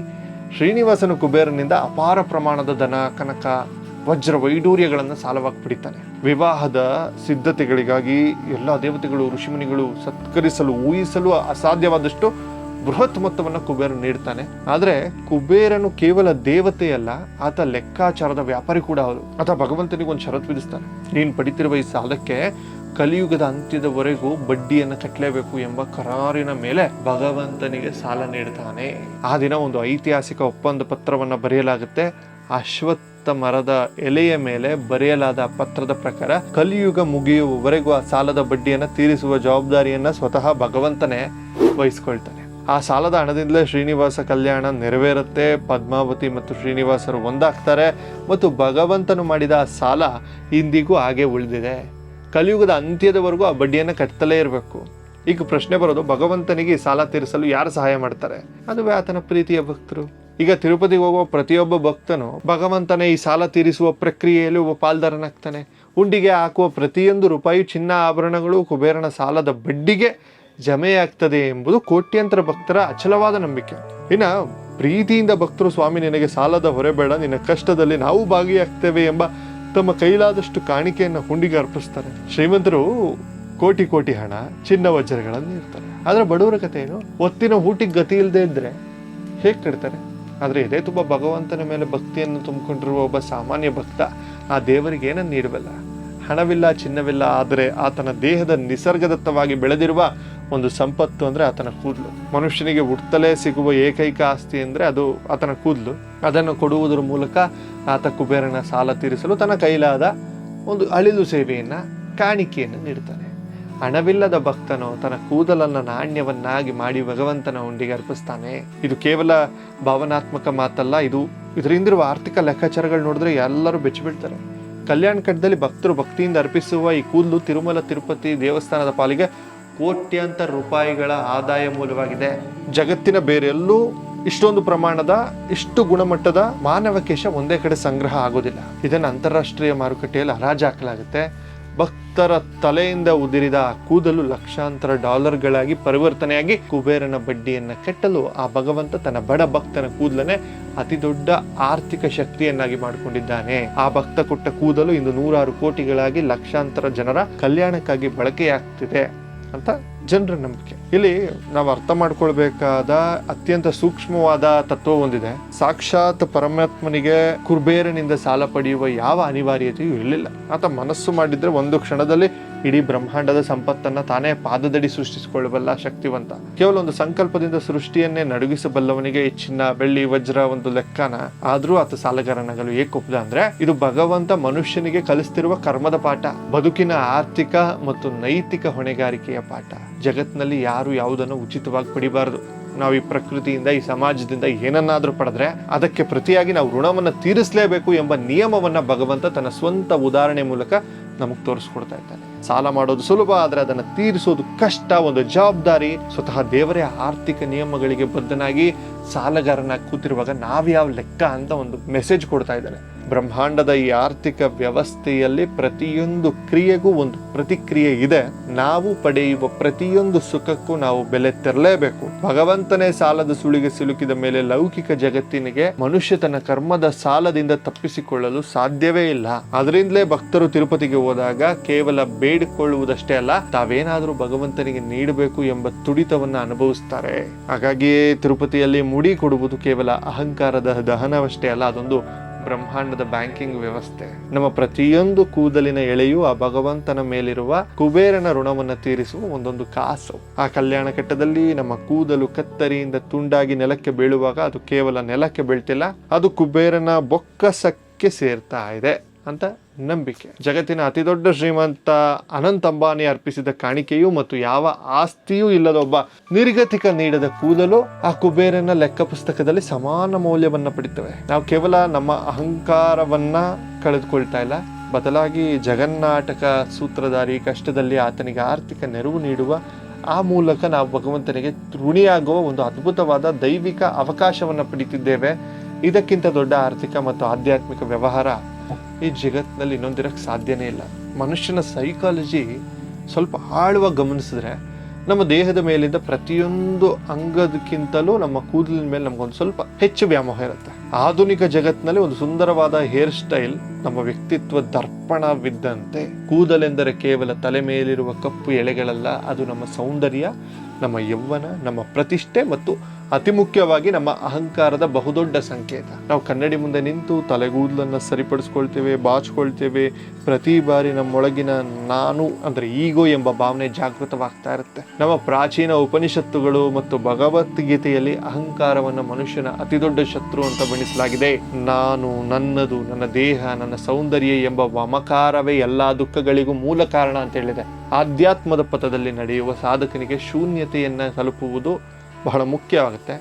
ಶ್ರೀನಿವಾಸನು ಕುಬೇರನಿಂದ ಅಪಾರ ಪ್ರಮಾಣದ ದನ, ಕನಕ, ವಜ್ರ, ವೈಡೂರ್ಯಗಳನ್ನು ಸಾಲವಾಗಿ ಪಡಿತಾನೆ. ವಿವಾಹದ ಸಿದ್ಧತೆಗಳಿಗಾಗಿ ಎಲ್ಲ ದೇವತೆಗಳು, ಋಷಿಮುನಿಗಳು ಸತ್ಕರಿಸಲು, ಊಹಿಸಲು ಅಸಾಧ್ಯವಾದಷ್ಟು ಬೃಹತ್ ಮೊತ್ತವನ್ನು ಕುಬೇರ ನೀಡ್ತಾನೆ. ಆದರೆ ಕುಬೇರನು ಕೇವಲ ದೇವತೆಯಲ್ಲ, ಆತ ಲೆಕ್ಕಾಚಾರದ ವ್ಯಾಪಾರಿ ಕೂಡ ಹೌದು. ಆತ ಭಗವಂತನಿಗೆ ಒಂದು ಷರತ್ತು ವಿಧಿಸ್ತಾನೆ. ನೀನು ಪಡಿತಿರುವ ಈ ಸಾಲಕ್ಕೆ ಕಲಿಯುಗದ ಅಂತ್ಯದವರೆಗೂ ಬಡ್ಡಿಯನ್ನು ಕಟ್ಟಲೇಬೇಕು ಎಂಬ ಕರಾರಿನ ಮೇಲೆ ಭಗವಂತನಿಗೆ ಸಾಲ ನೀಡ್ತಾನೆ. ಆ ದಿನ ಒಂದು ಐತಿಹಾಸಿಕ ಒಪ್ಪಂದ ಪತ್ರವನ್ನು ಬರೆಯಲಾಗುತ್ತೆ. ಅಶ್ವತ್ಥ ಮರದ ಎಲೆಯ ಮೇಲೆ ಬರೆಯಲಾದ ಪತ್ರದ ಪ್ರಕಾರ ಕಲಿಯುಗ ಮುಗಿಯುವವರೆಗೂ ಆ ಸಾಲದ ಬಡ್ಡಿಯನ್ನು ತೀರಿಸುವ ಜವಾಬ್ದಾರಿಯನ್ನ ಸ್ವತಃ ಭಗವಂತನೇ ವಹಿಸ್ಕೊಳ್ತಾನೆ. ಆ ಸಾಲದ ಹಣದಿಂದಲೇ ಶ್ರೀನಿವಾಸ ಕಲ್ಯಾಣ ನೆರವೇರುತ್ತೆ. ಪದ್ಮಾವತಿ ಮತ್ತು ಶ್ರೀನಿವಾಸರು ಒಂದಾಗ್ತಾರೆ ಮತ್ತು ಭಗವಂತನು ಮಾಡಿದ ಆ ಸಾಲ ಇಂದಿಗೂ ಹಾಗೆ ಉಳಿದಿದೆ. ಕಲಿಯುಗದ ಅಂತ್ಯದವರೆಗೂ ಆ ಬಡ್ಡಿಯನ್ನು ಕಟ್ತಲೇ ಇರಬೇಕು. ಈಗ ಪ್ರಶ್ನೆ ಬರೋದು, ಭಗವಂತನಿಗೆ ಈ ಸಾಲ ತೀರಿಸಲು ಯಾರು ಸಹಾಯ ಮಾಡ್ತಾರೆ? ಅದುವೇ ಆತನ ಪ್ರೀತಿಯ ಭಕ್ತರು. ಈಗ ತಿರುಪತಿಗೆ ಹೋಗುವ ಪ್ರತಿಯೊಬ್ಬ ಭಕ್ತನು ಭಗವಂತನೇ ಈ ಸಾಲ ತೀರಿಸುವ ಪ್ರಕ್ರಿಯೆಯಲ್ಲಿ ಒಬ್ಬ ಪಾಲ್ದಾರನಾಗ್ತಾನೆ. ಉಂಡಿಗೆ ಹಾಕುವ ಪ್ರತಿಯೊಂದು ರೂಪಾಯಿ, ಚಿನ್ನ, ಆಭರಣಗಳು ಕುಬೇರನ ಸಾಲದ ಬಡ್ಡಿಗೆ ಜಮೆಯಾಗ್ತದೆ ಎಂಬುದು ಕೋಟ್ಯಂತರ ಭಕ್ತರ ಅಚಲವಾದ ನಂಬಿಕೆ. ಇನ್ನು ಪ್ರೀತಿಯಿಂದ ಭಕ್ತರು, ಸ್ವಾಮಿ ನಿನಗೆ ಸಾಲದ ಹೊರೆಬೇಡ, ನಿನ್ನ ಕಷ್ಟದಲ್ಲಿ ನಾವು ಭಾಗಿಯಾಗ್ತೇವೆ ಎಂಬ ತಮ್ಮ ಕೈಲಾದಷ್ಟು ಕಾಣಿಕೆಯನ್ನು ಹುಂಡಿಗೆ ಅರ್ಪಿಸ್ತಾರೆ. ಶ್ರೀಮಂತರು ಕೋಟಿ ಕೋಟಿ ಹಣ, ಚಿನ್ನ, ವಜ್ರಗಳನ್ನು ನೀಡ್ತಾರೆ. ಆದರೆ ಬಡವರ ಕಥೆ ಏನು? ಒತ್ತಿನ ಊಟಿಗೆ ಗತಿ ಇಲ್ಲದೆ ಇದ್ರೆ ಹೇಗೆ ಕಟ್ತಾರೆ? ಆದರೆ ಇದೇ ತುಂಬ ಭಗವಂತನ ಮೇಲೆ ಭಕ್ತಿಯನ್ನು ತುಂಬಿಕೊಂಡಿರುವ ಒಬ್ಬ ಸಾಮಾನ್ಯ ಭಕ್ತ ಆ ದೇವರಿಗೆ ಏನನ್ನು ನೀಡಬಲ್ಲ? ಹಣವಿಲ್ಲ, ಚಿನ್ನವಿಲ್ಲ, ಆದರೆ ಆತನ ದೇಹದ ನಿಸರ್ಗದತ್ತವಾಗಿ ಬೆಳೆದಿರುವ ಒಂದು ಸಂಪತ್ತು ಅಂದರೆ ಆತನ ಕೂದಲು. ಮನುಷ್ಯನಿಗೆ ಹುಟ್ಟಲೇ ಸಿಗುವ ಏಕೈಕ ಆಸ್ತಿ ಅಂದರೆ ಅದು ಆತನ ಕೂದಲು. ಅದನ್ನು ಕೊಡುವುದರ ಮೂಲಕ ಆತ ಕುಬೇರನ ಸಾಲ ತೀರಿಸಲು ತನ್ನ ಕೈಲಾದ ಒಂದು ಅಳಿಲು ಸೇವೆಯನ್ನು, ಕಾಣಿಕೆಯನ್ನು ನೀಡ್ತಾನೆ. ಹಣವಿಲ್ಲದ ಭಕ್ತನು ತನ್ನ ಕೂದಲನ್ನು ನಾಣ್ಯವನ್ನಾಗಿ ಮಾಡಿ ಭಗವಂತನ ಹುಂಡಿಗೆ ಅರ್ಪಿಸ್ತಾನೆ. ಇದು ಕೇವಲ ಭಾವನಾತ್ಮಕ ಮಾತಲ್ಲ, ಇದರಿಂದಿರುವ ಆರ್ಥಿಕ ಲೆಕ್ಕಾಚಾರಗಳು ನೋಡಿದ್ರೆ ಎಲ್ಲರೂ ಬೆಚ್ಚಿಬಿಡ್ತಾರೆ. ಕಲ್ಯಾಣ ಕಟ್ಟದಲ್ಲಿ ಭಕ್ತರು ಭಕ್ತಿಯಿಂದ ಅರ್ಪಿಸುವ ಈ ಕೂದಲು ತಿರುಮಲ ತಿರುಪತಿ ದೇವಸ್ಥಾನದ ಪಾಲಿಗೆ ಕೋಟ್ಯಾಂತರ ರೂಪಾಯಿಗಳ ಆದಾಯ ಮೂಲವಾಗಿದೆ. ಜಗತ್ತಿನ ಬೇರೆಲ್ಲೂ ಇಷ್ಟೊಂದು ಪ್ರಮಾಣದ, ಇಷ್ಟು ಗುಣಮಟ್ಟದ ಮಾನವ ಕೇಶ ಒಂದೇ ಕಡೆ ಸಂಗ್ರಹ ಆಗೋದಿಲ್ಲ. ಇದನ್ನು ಅಂತಾರಾಷ್ಟ್ರೀಯ ಮಾರುಕಟ್ಟೆಯಲ್ಲಿ ಹರಾಜು ಹಾಕಲಾಗುತ್ತೆ. ಭಕ್ತರ ತಲೆಯಿಂದ ಉದಿರಿದ ಆ ಕೂದಲು ಲಕ್ಷಾಂತರ ಡಾಲರ್ಗಳಾಗಿ ಪರಿವರ್ತನೆಯಾಗಿ ಕುಬೇರನ ಬಡ್ಡಿಯನ್ನು ಕಟ್ಟಲು ಆ ಭಗವಂತ ತನ್ನ ಬಡ ಭಕ್ತನ ಕೂದಲನ್ನೇ ಅತಿ ದೊಡ್ಡ ಆರ್ಥಿಕ ಶಕ್ತಿಯನ್ನಾಗಿ ಮಾಡಿಕೊಂಡಿದ್ದಾನೆ. ಆ ಭಕ್ತ ಕೊಟ್ಟ ಕೂದಲು ಇಂದು 100 ಕೋಟಿಗಳಾಗಿ ಲಕ್ಷಾಂತರ ಜನರ ಕಲ್ಯಾಣಕ್ಕಾಗಿ ಬಳಕೆಯಾಗ್ತಿದೆ ಅಂತ ಜನರ ನಂಬಿಕೆ. ಇಲ್ಲಿ ನಾವು ಅರ್ಥ ಮಾಡ್ಕೊಳ್ಬೇಕಾದ ಅತ್ಯಂತ ಸೂಕ್ಷ್ಮವಾದ ತತ್ವ ಒಂದಿದೆ. ಸಾಕ್ಷಾತ್ ಪರಮಾತ್ಮನಿಗೆ ಕುಬೇರನಿಂದ ಸಾಲ ಪಡೆಯುವ ಯಾವ ಅನಿವಾರ್ಯತೆಯೂ ಇರಲಿಲ್ಲ. ಆತ ಮನಸ್ಸು ಮಾಡಿದ್ರೆ ಒಂದು ಕ್ಷಣದಲ್ಲಿ ಇಡೀ ಬ್ರಹ್ಮಾಂಡದ ಸಂಪತ್ತನ್ನ ತಾನೇ ಪಾದದಡಿ ಸೃಷ್ಟಿಸಿಕೊಳ್ಳಬಲ್ಲ ಶಕ್ತಿವಂತ. ಕೇವಲ ಒಂದು ಸಂಕಲ್ಪದಿಂದ ಸೃಷ್ಟಿಯನ್ನೇ ನಡುಗಿಸಬಲ್ಲವನಿಗೆ ಈ ಚಿನ್ನ, ಬೆಳ್ಳಿ, ವಜ್ರ ಒಂದು ಲೆಕ್ಕನ. ಆದ್ರೂ ಆತ ಸಾಲಗಾರನಾಗಲು ಏಕೊಪ್ಪದ ಅಂದ್ರೆ ಇದು ಭಗವಂತ ಮನುಷ್ಯನಿಗೆ ಕಲಿಸ್ತಿರುವ ಕರ್ಮದ ಪಾಠ, ಬದುಕಿನ ಆರ್ಥಿಕ ಮತ್ತು ನೈತಿಕ ಹೊಣೆಗಾರಿಕೆಯ ಪಾಠ. ಜಗತ್ತಿನಲ್ಲಿ ಯಾರು ಯಾವುದನ್ನು ಉಚಿತವಾಗಿ ಪಡಿಬಾರದು. ನಾವು ಈ ಪ್ರಕೃತಿಯಿಂದ, ಈ ಸಮಾಜದಿಂದ ಏನನ್ನಾದ್ರೂ ಪಡೆದ್ರೆ ಅದಕ್ಕೆ ಪ್ರತಿಯಾಗಿ ನಾವು ಋಣವನ್ನು ತೀರಿಸಲೇಬೇಕು ಎಂಬ ನಿಯಮವನ್ನ ಭಗವಂತ ತನ್ನ ಸ್ವಂತ ಉದಾಹರಣೆ ಮೂಲಕ ನಮಗೆ ತೋರಿಸ್ಕೊಡ್ತಾ ಇದ್ದಾನೆ. ಸಾಲ ಮಾಡೋದು ಸುಲಭ, ಆದರೆ ಅದನ್ನು ತೀರಿಸೋದು ಕಷ್ಟ, ಒಂದು ಜವಾಬ್ದಾರಿ. ಸ್ವತಃ ದೇವರೇ ಆರ್ಥಿಕ ನಿಯಮಗಳಿಗೆ ಬದ್ಧನಾಗಿ ಸಾಲಗಾರನಾಗಿ ಕೂತಿರುವಾಗ ನಾವ್ಯಾವ ಲೆಕ್ಕ ಅಂತ ಒಂದು ಮೆಸೇಜ್ ಕೊಡ್ತಾ ಇದ್ದಾನೆ. ಬ್ರಹ್ಮಾಂಡದ ಈ ಆರ್ಥಿಕ ವ್ಯವಸ್ಥೆಯಲ್ಲಿ ಪ್ರತಿಯೊಂದು ಕ್ರಿಯೆಗೂ ಒಂದು ಪ್ರತಿಕ್ರಿಯೆ ಇದೆ. ನಾವು ಪಡೆಯುವ ಪ್ರತಿಯೊಂದು ಸುಖಕ್ಕೂ ನಾವು ಬೆಲೆ ತೆರಲೇಬೇಕು. ಭಗವಂತನೇ ಸಾಲದ ಸುಳಿಗೆ ಸಿಲುಕಿದ ಮೇಲೆ ಲೌಕಿಕ ಜಗತ್ತಿನಿಗೆ ಮನುಷ್ಯ ತನ್ನ ಕರ್ಮದ ಸಾಲದಿಂದ ತಪ್ಪಿಸಿಕೊಳ್ಳಲು ಸಾಧ್ಯವೇ ಇಲ್ಲ. ಅದರಿಂದಲೇ ಭಕ್ತರು ತಿರುಪತಿಗೆ ಹೋದಾಗ ಕೇವಲ ಬೇಡಿಕೊಳ್ಳುವುದಷ್ಟೇ ಅಲ್ಲ, ತಾವೇನಾದ್ರೂ ಭಗವಂತನಿಗೆ ನೀಡಬೇಕು ಎಂಬ ತುಡಿತವನ್ನ ಅನುಭವಿಸ್ತಾರೆ. ಹಾಗಾಗಿಯೇ ತಿರುಪತಿಯಲ್ಲಿ ಮುಡಿ ಕೊಡುವುದು ಕೇವಲ ಅಹಂಕಾರದ ದಹನವಷ್ಟೇ ಅಲ್ಲ, ಅದೊಂದು ಬ್ರಹ್ಮಾಂಡದ ಬ್ಯಾಂಕಿಂಗ್ ವ್ಯವಸ್ಥೆ. ನಮ್ಮ ಪ್ರತಿಯೊಂದು ಕೂದಲಿನ ಎಳೆಯೂ ಆ ಭಗವಂತನ ಮೇಲಿರುವ ಕುಬೇರನ ಋಣವನ್ನು ತೀರಿಸುವ ಒಂದೊಂದು ಕಾಸು. ಆ ಕಲ್ಯಾಣ ಕಟ್ಟದಲ್ಲಿ ನಮ್ಮ ಕೂದಲು ಕತ್ತರಿಯಿಂದ ತುಂಡಾಗಿ ನೆಲಕ್ಕೆ ಬೀಳುವಾಗ ಅದು ಕೇವಲ ನೆಲಕ್ಕೆ ಬೀಳ್ತಿಲ್ಲ, ಅದು ಕುಬೇರನ ಬೊಕ್ಕಸಕ್ಕೆ ಸೇರ್ತಾ ಇದೆ ಅಂತ ನಂಬಿಕೆ. ಜಗತ್ತಿನ ಅತಿದೊಡ್ಡ ಶ್ರೀಮಂತ ಅನಂತ್ ಅಂಬಾನಿ ಅರ್ಪಿಸಿದ ಕಾಣಿಕೆಯು ಮತ್ತು ಯಾವ ಆಸ್ತಿಯೂ ಇಲ್ಲದ ಒಬ್ಬ ನಿರ್ಗತಿಕ ನೀಡದ ಕೂದಲು ಆ ಕುಬೇರನ ಲೆಕ್ಕ ಪುಸ್ತಕದಲ್ಲಿ ಸಮಾನ ಮೌಲ್ಯವನ್ನ ಪಡಿತವೆ. ನಾವು ಕೇವಲ ನಮ್ಮ ಅಹಂಕಾರವನ್ನ ಕಳೆದುಕೊಳ್ತಾ ಇಲ್ಲ, ಬದಲಾಗಿ ಜಗನ್ನಾಟಕ ಸೂತ್ರಧಾರಿ ಕಷ್ಟದಲ್ಲಿ ಆತನಿಗೆ ಆರ್ಥಿಕ ನೆರವು ನೀಡುವ ಆ ಮೂಲಕ ನಾವು ಭಗವಂತನಿಗೆ ಋಣಿಯಾಗುವ ಒಂದು ಅದ್ಭುತವಾದ ದೈವಿಕ ಅವಕಾಶವನ್ನು ಪಡಿತಿದ್ದೇವೆ. ಇದಕ್ಕಿಂತ ದೊಡ್ಡ ಆರ್ಥಿಕ ಮತ್ತು ಆಧ್ಯಾತ್ಮಿಕ ವ್ಯವಹಾರ ಈ ಜಗತ್ತಿನಲ್ಲಿ ಇನ್ನೊಂದಿರಕ್ಕೆ ಸಾಧ್ಯನೇ ಇಲ್ಲ. ಮನುಷ್ಯನ ಸೈಕಾಲಜಿ ಸ್ವಲ್ಪ ಆಳವಾಗಿ ಗಮನಿಸಿದ್ರೆ ನಮ್ಮ ದೇಹದ ಮೇಲಿಂದ ಪ್ರತಿಯೊಂದು ಅಂಗದಕ್ಕಿಂತಲೂ ನಮ್ಮ ಕೂದಲಿನ ಮೇಲೆ ನಮಗೊಂದು ಸ್ವಲ್ಪ ಹೆಚ್ಚು ವ್ಯಾಮೋಹ ಇರುತ್ತೆ. ಆಧುನಿಕ ಜಗತ್ತಿನಲ್ಲಿ ಒಂದು ಸುಂದರವಾದ ಹೇರ್ ಸ್ಟೈಲ್ ನಮ್ಮ ವ್ಯಕ್ತಿತ್ವ ದರ್ಪಣವಿದ್ದಂತೆ. ಕೂದಲೆಂದರೆ ಕೇವಲ ತಲೆ ಮೇಲಿರುವ ಕಪ್ಪು ಎಳೆಗಳಲ್ಲ, ಅದು ನಮ್ಮ ಸೌಂದರ್ಯ, ನಮ್ಮ ಯೌವನ, ನಮ್ಮ ಪ್ರತಿಷ್ಠೆ ಮತ್ತು ಅತಿ ಮುಖ್ಯವಾಗಿ ನಮ್ಮ ಅಹಂಕಾರದ ಬಹುದೊಡ್ಡ ಸಂಕೇತ. ನಾವು ಕನ್ನಡಿ ಮುಂದೆ ನಿಂತು ತಲೆಗೂದಲನ್ನು ಸರಿಪಡಿಸ್ಕೊಳ್ತೇವೆ, ಬಾಚ್ಕೊಳ್ತೇವೆ. ಪ್ರತಿ ಬಾರಿ ನಮ್ಮೊಳಗಿನ ನಾನು ಅಂದರೆ ಈಗೋ ಎಂಬ ಭಾವನೆ ಜಾಗೃತವಾಗ್ತಾ ಇರುತ್ತೆ. ನಮ್ಮ ಪ್ರಾಚೀನ ಉಪನಿಷತ್ತುಗಳು ಮತ್ತು ಭಗವದ್ಗೀತೆಯಲ್ಲಿ ಅಹಂಕಾರವನ್ನು ಮನುಷ್ಯನ ಅತಿದೊಡ್ಡ ಶತ್ರು ಅಂತ ಬಣ್ಣಿಸಲಾಗಿದೆ. ನಾನು, ನನ್ನದು, ನನ್ನ ದೇಹ, ನನ್ನ ಸೌಂದರ್ಯ ಎಂಬ ಮಮಕಾರವೇ ಎಲ್ಲಾ ದುಃಖಗಳಿಗೂ ಮೂಲ ಕಾರಣ ಅಂತ ಹೇಳಿದೆ. ಆಧ್ಯಾತ್ಮದ ಪಥದಲ್ಲಿ ನಡೆಯುವ ಸಾಧಕನಿಗೆ ಶೂನ್ಯತೆಯನ್ನು ತಲುಪುವುದು ಬಹಳ ಮುಖ್ಯವಾಗುತ್ತೆ.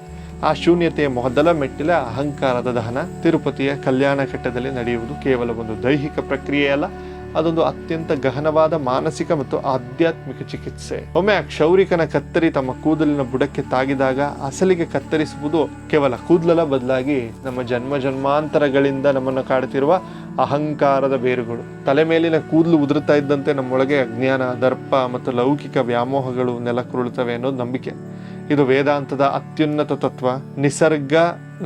ಆ ಶೂನ್ಯತೆಯ ಮೊದಲ ಮೆಟ್ಟಿಲ ಅಹಂಕಾರದ ದಹನ. ತಿರುಪತಿಯ ಕಲ್ಯಾಣ ಘಟ್ಟದಲ್ಲಿ ನಡೆಯುವುದು ಕೇವಲ ಒಂದು ದೈಹಿಕ ಪ್ರಕ್ರಿಯೆ ಅಲ್ಲ, ಅದೊಂದು ಅತ್ಯಂತ ಗಹನವಾದ ಮಾನಸಿಕ ಮತ್ತು ಆಧ್ಯಾತ್ಮಿಕ ಚಿಕಿತ್ಸೆ. ಒಮ್ಮೆ ಆ ಕ್ಷೌರಿಕನ ಕತ್ತರಿ ತಮ್ಮ ಕೂದಲಿನ ಬುಡಕ್ಕೆ ತಾಗಿದಾಗ ಅಸಲಿಗೆ ಕತ್ತರಿಸುವುದು ಕೇವಲ ಕೂದಲಲ್ಲ, ಬದಲಾಗಿ ನಮ್ಮ ಜನ್ಮಾಂತರಗಳಿಂದ ನಮ್ಮನ್ನು ಕಾಡುತ್ತಿರುವ ಅಹಂಕಾರದ ಬೇರುಗಳು. ತಲೆ ಮೇಲಿನ ಕೂದಲು ಉದುರುತ್ತಾ ಇದ್ದಂತೆ ನಮ್ಮೊಳಗೆ ಅಜ್ಞಾನ, ದರ್ಪ ಮತ್ತು ಲೌಕಿಕ ವ್ಯಾಮೋಹಗಳು ನೆಲಕುರುಳುತ್ತವೆ ಅನ್ನೋದು ನಂಬಿಕೆ. ಇದು ವೇದಾಂತದ ಅತ್ಯುನ್ನತ ತತ್ವ. ನಿಸರ್ಗ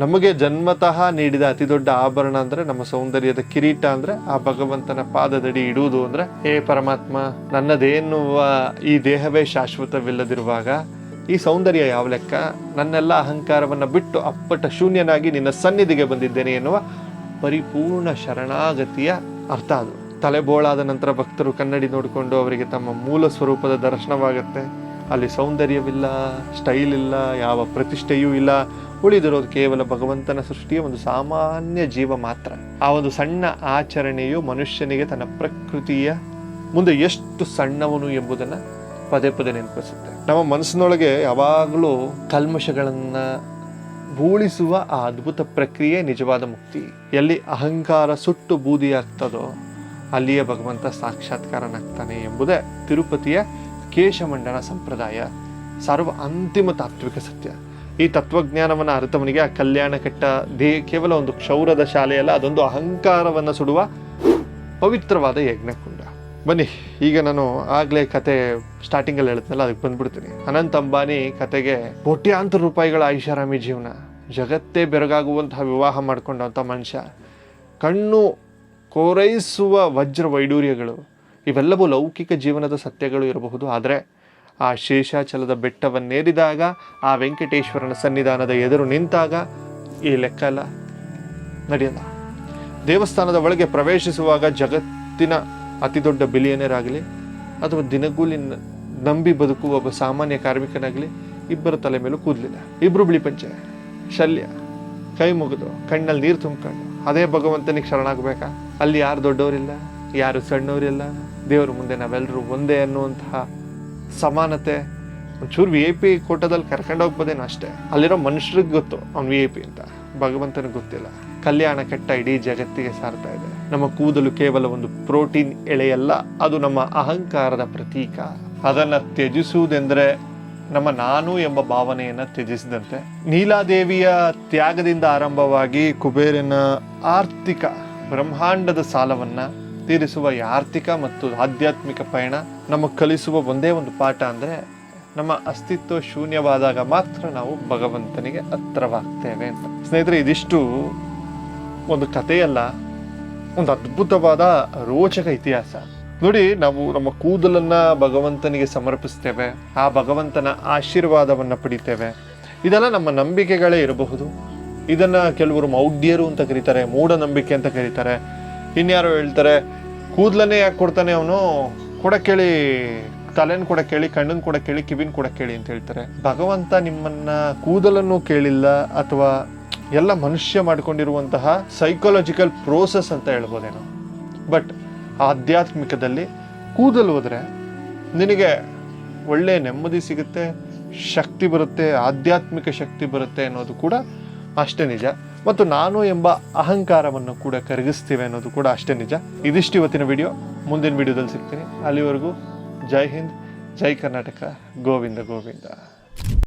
ನಮಗೆ ಜನ್ಮತಃ ನೀಡಿದ ಅತಿ ದೊಡ್ಡ ಆಭರಣ ಅಂದ್ರೆ ನಮ್ಮ ಸೌಂದರ್ಯದ ಕಿರೀಟ ಅಂದ್ರೆ ಆ ಭಗವಂತನ ಪಾದದಡಿ ಇಡುವುದು ಅಂದ್ರೆ, ಹೇ ಪರಮಾತ್ಮ, ನನ್ನದೇನುವ ಈ ದೇಹವೇ ಶಾಶ್ವತವಿಲ್ಲದಿರುವಾಗ ಈ ಸೌಂದರ್ಯ ಯಾವ ಲೆಕ್ಕ? ನನ್ನೆಲ್ಲ ಅಹಂಕಾರವನ್ನ ಬಿಟ್ಟು ಅಪ್ಪಟ ಶೂನ್ಯನಾಗಿ ನಿನ್ನ ಸನ್ನಿಧಿಗೆ ಬಂದಿದ್ದೇನೆ ಎನ್ನುವ ಪರಿಪೂರ್ಣ ಶರಣಾಗತಿಯ ಅರ್ಥ ಅದು. ತಲೆಬೋಳಾದ ನಂತರ ಭಕ್ತರು ಕನ್ನಡಿ ನೋಡಿಕೊಂಡು ಅವರಿಗೆ ತಮ್ಮ ಮೂಲ ಸ್ವರೂಪದ ದರ್ಶನವಾಗುತ್ತೆ. ಅಲ್ಲಿ ಸೌಂದರ್ಯವಿಲ್ಲ, ಸ್ಟೈಲ್ ಇಲ್ಲ, ಯಾವ ಪ್ರತಿಷ್ಠೆಯೂ ಇಲ್ಲ. ಉಳಿದಿರೋದು ಕೇವಲ ಭಗವಂತನ ಸೃಷ್ಟಿಯ ಒಂದು ಸಾಮಾನ್ಯ ಜೀವ ಮಾತ್ರ. ಆ ಒಂದು ಸಣ್ಣ ಆಚರಣೆಯು ಮನುಷ್ಯನಿಗೆ ತನ್ನ ಪ್ರಕೃತಿಯ ಮುಂದೆ ಎಷ್ಟು ಸಣ್ಣವನು ಎಂಬುದನ್ನು ಪದೇ ಪದೇ ನೆನಪಿಸುತ್ತೆ. ನಮ್ಮ ಮನಸ್ಸಿನೊಳಗೆ ಯಾವಾಗಲೂ ಕಲ್ಮಶಗಳನ್ನ ಬೂಳಿಸುವ ಆ ಅದ್ಭುತ ಪ್ರಕ್ರಿಯೆ ನಿಜವಾದ ಮುಕ್ತಿ. ಎಲ್ಲಿ ಅಹಂಕಾರ ಸುಟ್ಟು ಬೂದಿಯಾಗ್ತದೋ ಅಲ್ಲಿಯೇ ಭಗವಂತ ಸಾಕ್ಷಾತ್ಕಾರನಾಗ್ತಾನೆ ಎಂಬುದೇ ತಿರುಪತಿಯ ಕೇಶಮಂಡನ ಸಂಪ್ರದಾಯ, ಸರ್ವ ಅಂತಿಮ ತಾತ್ವಿಕ ಸತ್ಯ. ಈ ತತ್ವಜ್ಞಾನವನ್ನು ಅರಿತವನಿಗೆ ಆ ಕಲ್ಯಾಣ ಕಟ್ಟ ಕೇವಲ ಒಂದು ಕ್ಷೌರದ ಶಾಲೆಯಲ್ಲ, ಅದೊಂದು ಅಹಂಕಾರವನ್ನು ಸುಡುವ ಪವಿತ್ರವಾದ ಯಜ್ಞಕುಂಡ. ಬನ್ನಿ, ಈಗ ನಾನು ಆಗಲೇ ಕತೆ ಸ್ಟಾರ್ಟಿಂಗಲ್ಲಿ ಹೇಳಿದ್ನಲ್ಲ, ಅದಕ್ಕೆ ಬಂದ್ಬಿಡ್ತೀನಿ. ಅನಂತ್ ಅಂಬಾನಿ ಕತೆಗೆ ಕೋಟ್ಯಾಂತರ ರೂಪಾಯಿಗಳ ಐಷಾರಾಮಿ ಜೀವನ, ಜಗತ್ತೇ ಬೆರಗಾಗುವಂತಹ ವಿವಾಹ ಮಾಡ್ಕೊಂಡಂಥ ಮನುಷ್ಯ, ಕಣ್ಣು ಕೋರೈಸುವ ವಜ್ರ ವೈಡೂರ್ಯಗಳು, ಇವೆಲ್ಲವೂ ಲೌಕಿಕ ಜೀವನದ ಸತ್ಯಗಳು ಇರಬಹುದು. ಆದರೆ ಆ ಶೇಷಾಚಲದ ಬೆಟ್ಟವನ್ನೇರಿದಾಗ, ಆ ವೆಂಕಟೇಶ್ವರನ ಸನ್ನಿಧಾನದ ಎದುರು ನಿಂತಾಗ ಈ ಲೆಕ್ಕ ಎಲ್ಲ ನಡೆಯಲ್ಲ. ದೇವಸ್ಥಾನದ ಒಳಗೆ ಪ್ರವೇಶಿಸುವಾಗ ಜಗತ್ತಿನ ಅತಿ ದೊಡ್ಡ ಬಿಲಿಯನರ್ ಆಗಲಿ ಅಥವಾ ದಿನಗೂಲಿ ನಂಬಿ ಬದುಕುವ ಒಬ್ಬ ಸಾಮಾನ್ಯ ಕಾರ್ಮಿಕನಾಗಲಿ, ಇಬ್ಬರ ತಲೆ ಮೇಲೂ ಕೂದಲಿಲ್ಲ. ಇಬ್ರು ಬಿಳಿ ಪಂಚೆ, ಶಲ್ಯ, ಕೈ ಮುಗಿದು ಕಣ್ಣಲ್ಲಿ ನೀರು ತುಂಬಿಕೊಂಡು ಅದೇ ಭಗವಂತನಿಗೆ ಶರಣಾಗಬೇಕಾ? ಅಲ್ಲಿ ಯಾರು ದೊಡ್ಡವರಿಲ್ಲ, ಯಾರು ಸಣ್ಣವರಿಲ್ಲ, ದೇವರ ಮುಂದೆ ನಾವೆಲ್ಲರೂ ಒಂದೇ ಅನ್ನುವಂತಹ ಸಮಾನತೆ. ಒಂಚೂರು VIP ಕೋಟದಲ್ಲಿ ಕರ್ಕೊಂಡು ಹೋಗ್ಬೋದೇನೋ ಅಷ್ಟೇ. ಅಲ್ಲಿರೋ ಮನುಷ್ಯರಿಗೆ ಗೊತ್ತು ಅವ್ನು VIP ಅಂತ, ಭಗವಂತನಿಗೆ ಗೊತ್ತಿಲ್ಲ. ಕಲ್ಯಾಣ ಕಟ್ಟ ಇಡೀ ಜಗತ್ತಿಗೆ ಸಾರ್ತಾ ಇದೆ. ನಮ್ಮ ಕೂದಲು ಕೇವಲ ಒಂದು ಪ್ರೋಟೀನ್ ಎಳೆಯಲ್ಲ, ಅದು ನಮ್ಮ ಅಹಂಕಾರದ ಪ್ರತೀಕ. ಅದನ್ನು ತ್ಯಜಿಸುವುದೆಂದರೆ ನಮ್ಮ ನಾನು ಎಂಬ ಭಾವನೆಯನ್ನು ತ್ಯಜಿಸಿದಂತೆ. ನೀಲಾದೇವಿಯ ತ್ಯಾಗದಿಂದ ಆರಂಭವಾಗಿ ಕುಬೇರನ ಆರ್ಥಿಕ ಬ್ರಹ್ಮಾಂಡದ ಸಾಲವನ್ನು ತೀರಿಸುವ ಈ ಆರ್ಥಿಕ ಮತ್ತು ಆಧ್ಯಾತ್ಮಿಕ ಪಯಣ ನಮಗೆ ಕಲಿಸುವ ಒಂದೇ ಒಂದು ಪಾಠ ಅಂದರೆ, ನಮ್ಮ ಅಸ್ತಿತ್ವ ಶೂನ್ಯವಾದಾಗ ಮಾತ್ರ ನಾವು ಭಗವಂತನಿಗೆ ಹತ್ರವಾಗ್ತೇವೆ ಅಂತ. ಸ್ನೇಹಿತರೆ, ಇದಿಷ್ಟು ಒಂದು ಕಥೆಯಲ್ಲ, ಒಂದು ಅದ್ಭುತವಾದ ರೋಚಕ ಇತಿಹಾಸ. ನೋಡಿ, ನಾವು ನಮ್ಮ ಕೂದಲನ್ನು ಭಗವಂತನಿಗೆ ಸಮರ್ಪಿಸ್ತೇವೆ, ಆ ಭಗವಂತನ ಆಶೀರ್ವಾದವನ್ನು ಪಡಿತೇವೆ. ಇದೆಲ್ಲ ನಮ್ಮ ನಂಬಿಕೆಗಳೇ ಇರಬಹುದು. ಇದನ್ನು ಕೆಲವರು ಮೌಢ್ಯರು ಅಂತ ಕರೀತಾರೆ, ಮೂಢನಂಬಿಕೆ ಅಂತ ಕರೀತಾರೆ. ಇನ್ಯಾರೋ ಹೇಳ್ತಾರೆ, ಕೂದಲನ್ನೇ ಯಾಕೆ ಕೊಡ್ತಾನೆ ಅವನು, ಕೂಡ ಕೇಳಿ, ತಲೆನ ಕೂಡ ಕೇಳಿ, ಕಣ್ಣನ್ ಕೂಡ ಕೇಳಿ, ಕಿವಿನ ಕೂಡ ಕೇಳಿ ಅಂತ ಹೇಳ್ತಾರೆ. ಭಗವಂತ ನಿಮ್ಮನ್ನ ಕೂದಲನ್ನು ಕೇಳಿಲ್ಲ, ಅಥವಾ ಎಲ್ಲ ಮನುಷ್ಯ ಮಾಡ್ಕೊಂಡಿರುವಂತಹ ಸೈಕಾಲಜಿಕಲ್ ಪ್ರೋಸೆಸ್ ಅಂತ ಹೇಳ್ಬೋದೇನೋ. ಬಟ್ ಆಧ್ಯಾತ್ಮಿಕದಲ್ಲಿ ಕೂದಲು ಹೋದರೆ ನಿನಗೆ ಒಳ್ಳೆಯ ನೆಮ್ಮದಿ ಸಿಗುತ್ತೆ, ಶಕ್ತಿ ಬರುತ್ತೆ, ಆಧ್ಯಾತ್ಮಿಕ ಶಕ್ತಿ ಬರುತ್ತೆ ಅನ್ನೋದು ಕೂಡ ಅಷ್ಟೇ ನಿಜ. ಮತ್ತು ನಾನು ಎಂಬ ಅಹಂಕಾರವನ್ನು ಕೂಡ ಕರಗಿಸ್ತೀವಿ ಅನ್ನೋದು ಕೂಡ ಅಷ್ಟೇ ನಿಜ. ಇದಿಷ್ಟು ಇವತ್ತಿನ ವಿಡಿಯೋ. ಮುಂದಿನ ವಿಡಿಯೋದಲ್ಲಿ ಸಿಗ್ತೀನಿ. ಅಲ್ಲಿವರೆಗೂ ಜೈ ಹಿಂದ್, ಜೈ ಕರ್ನಾಟಕ, ಗೋವಿಂದ ಗೋವಿಂದ.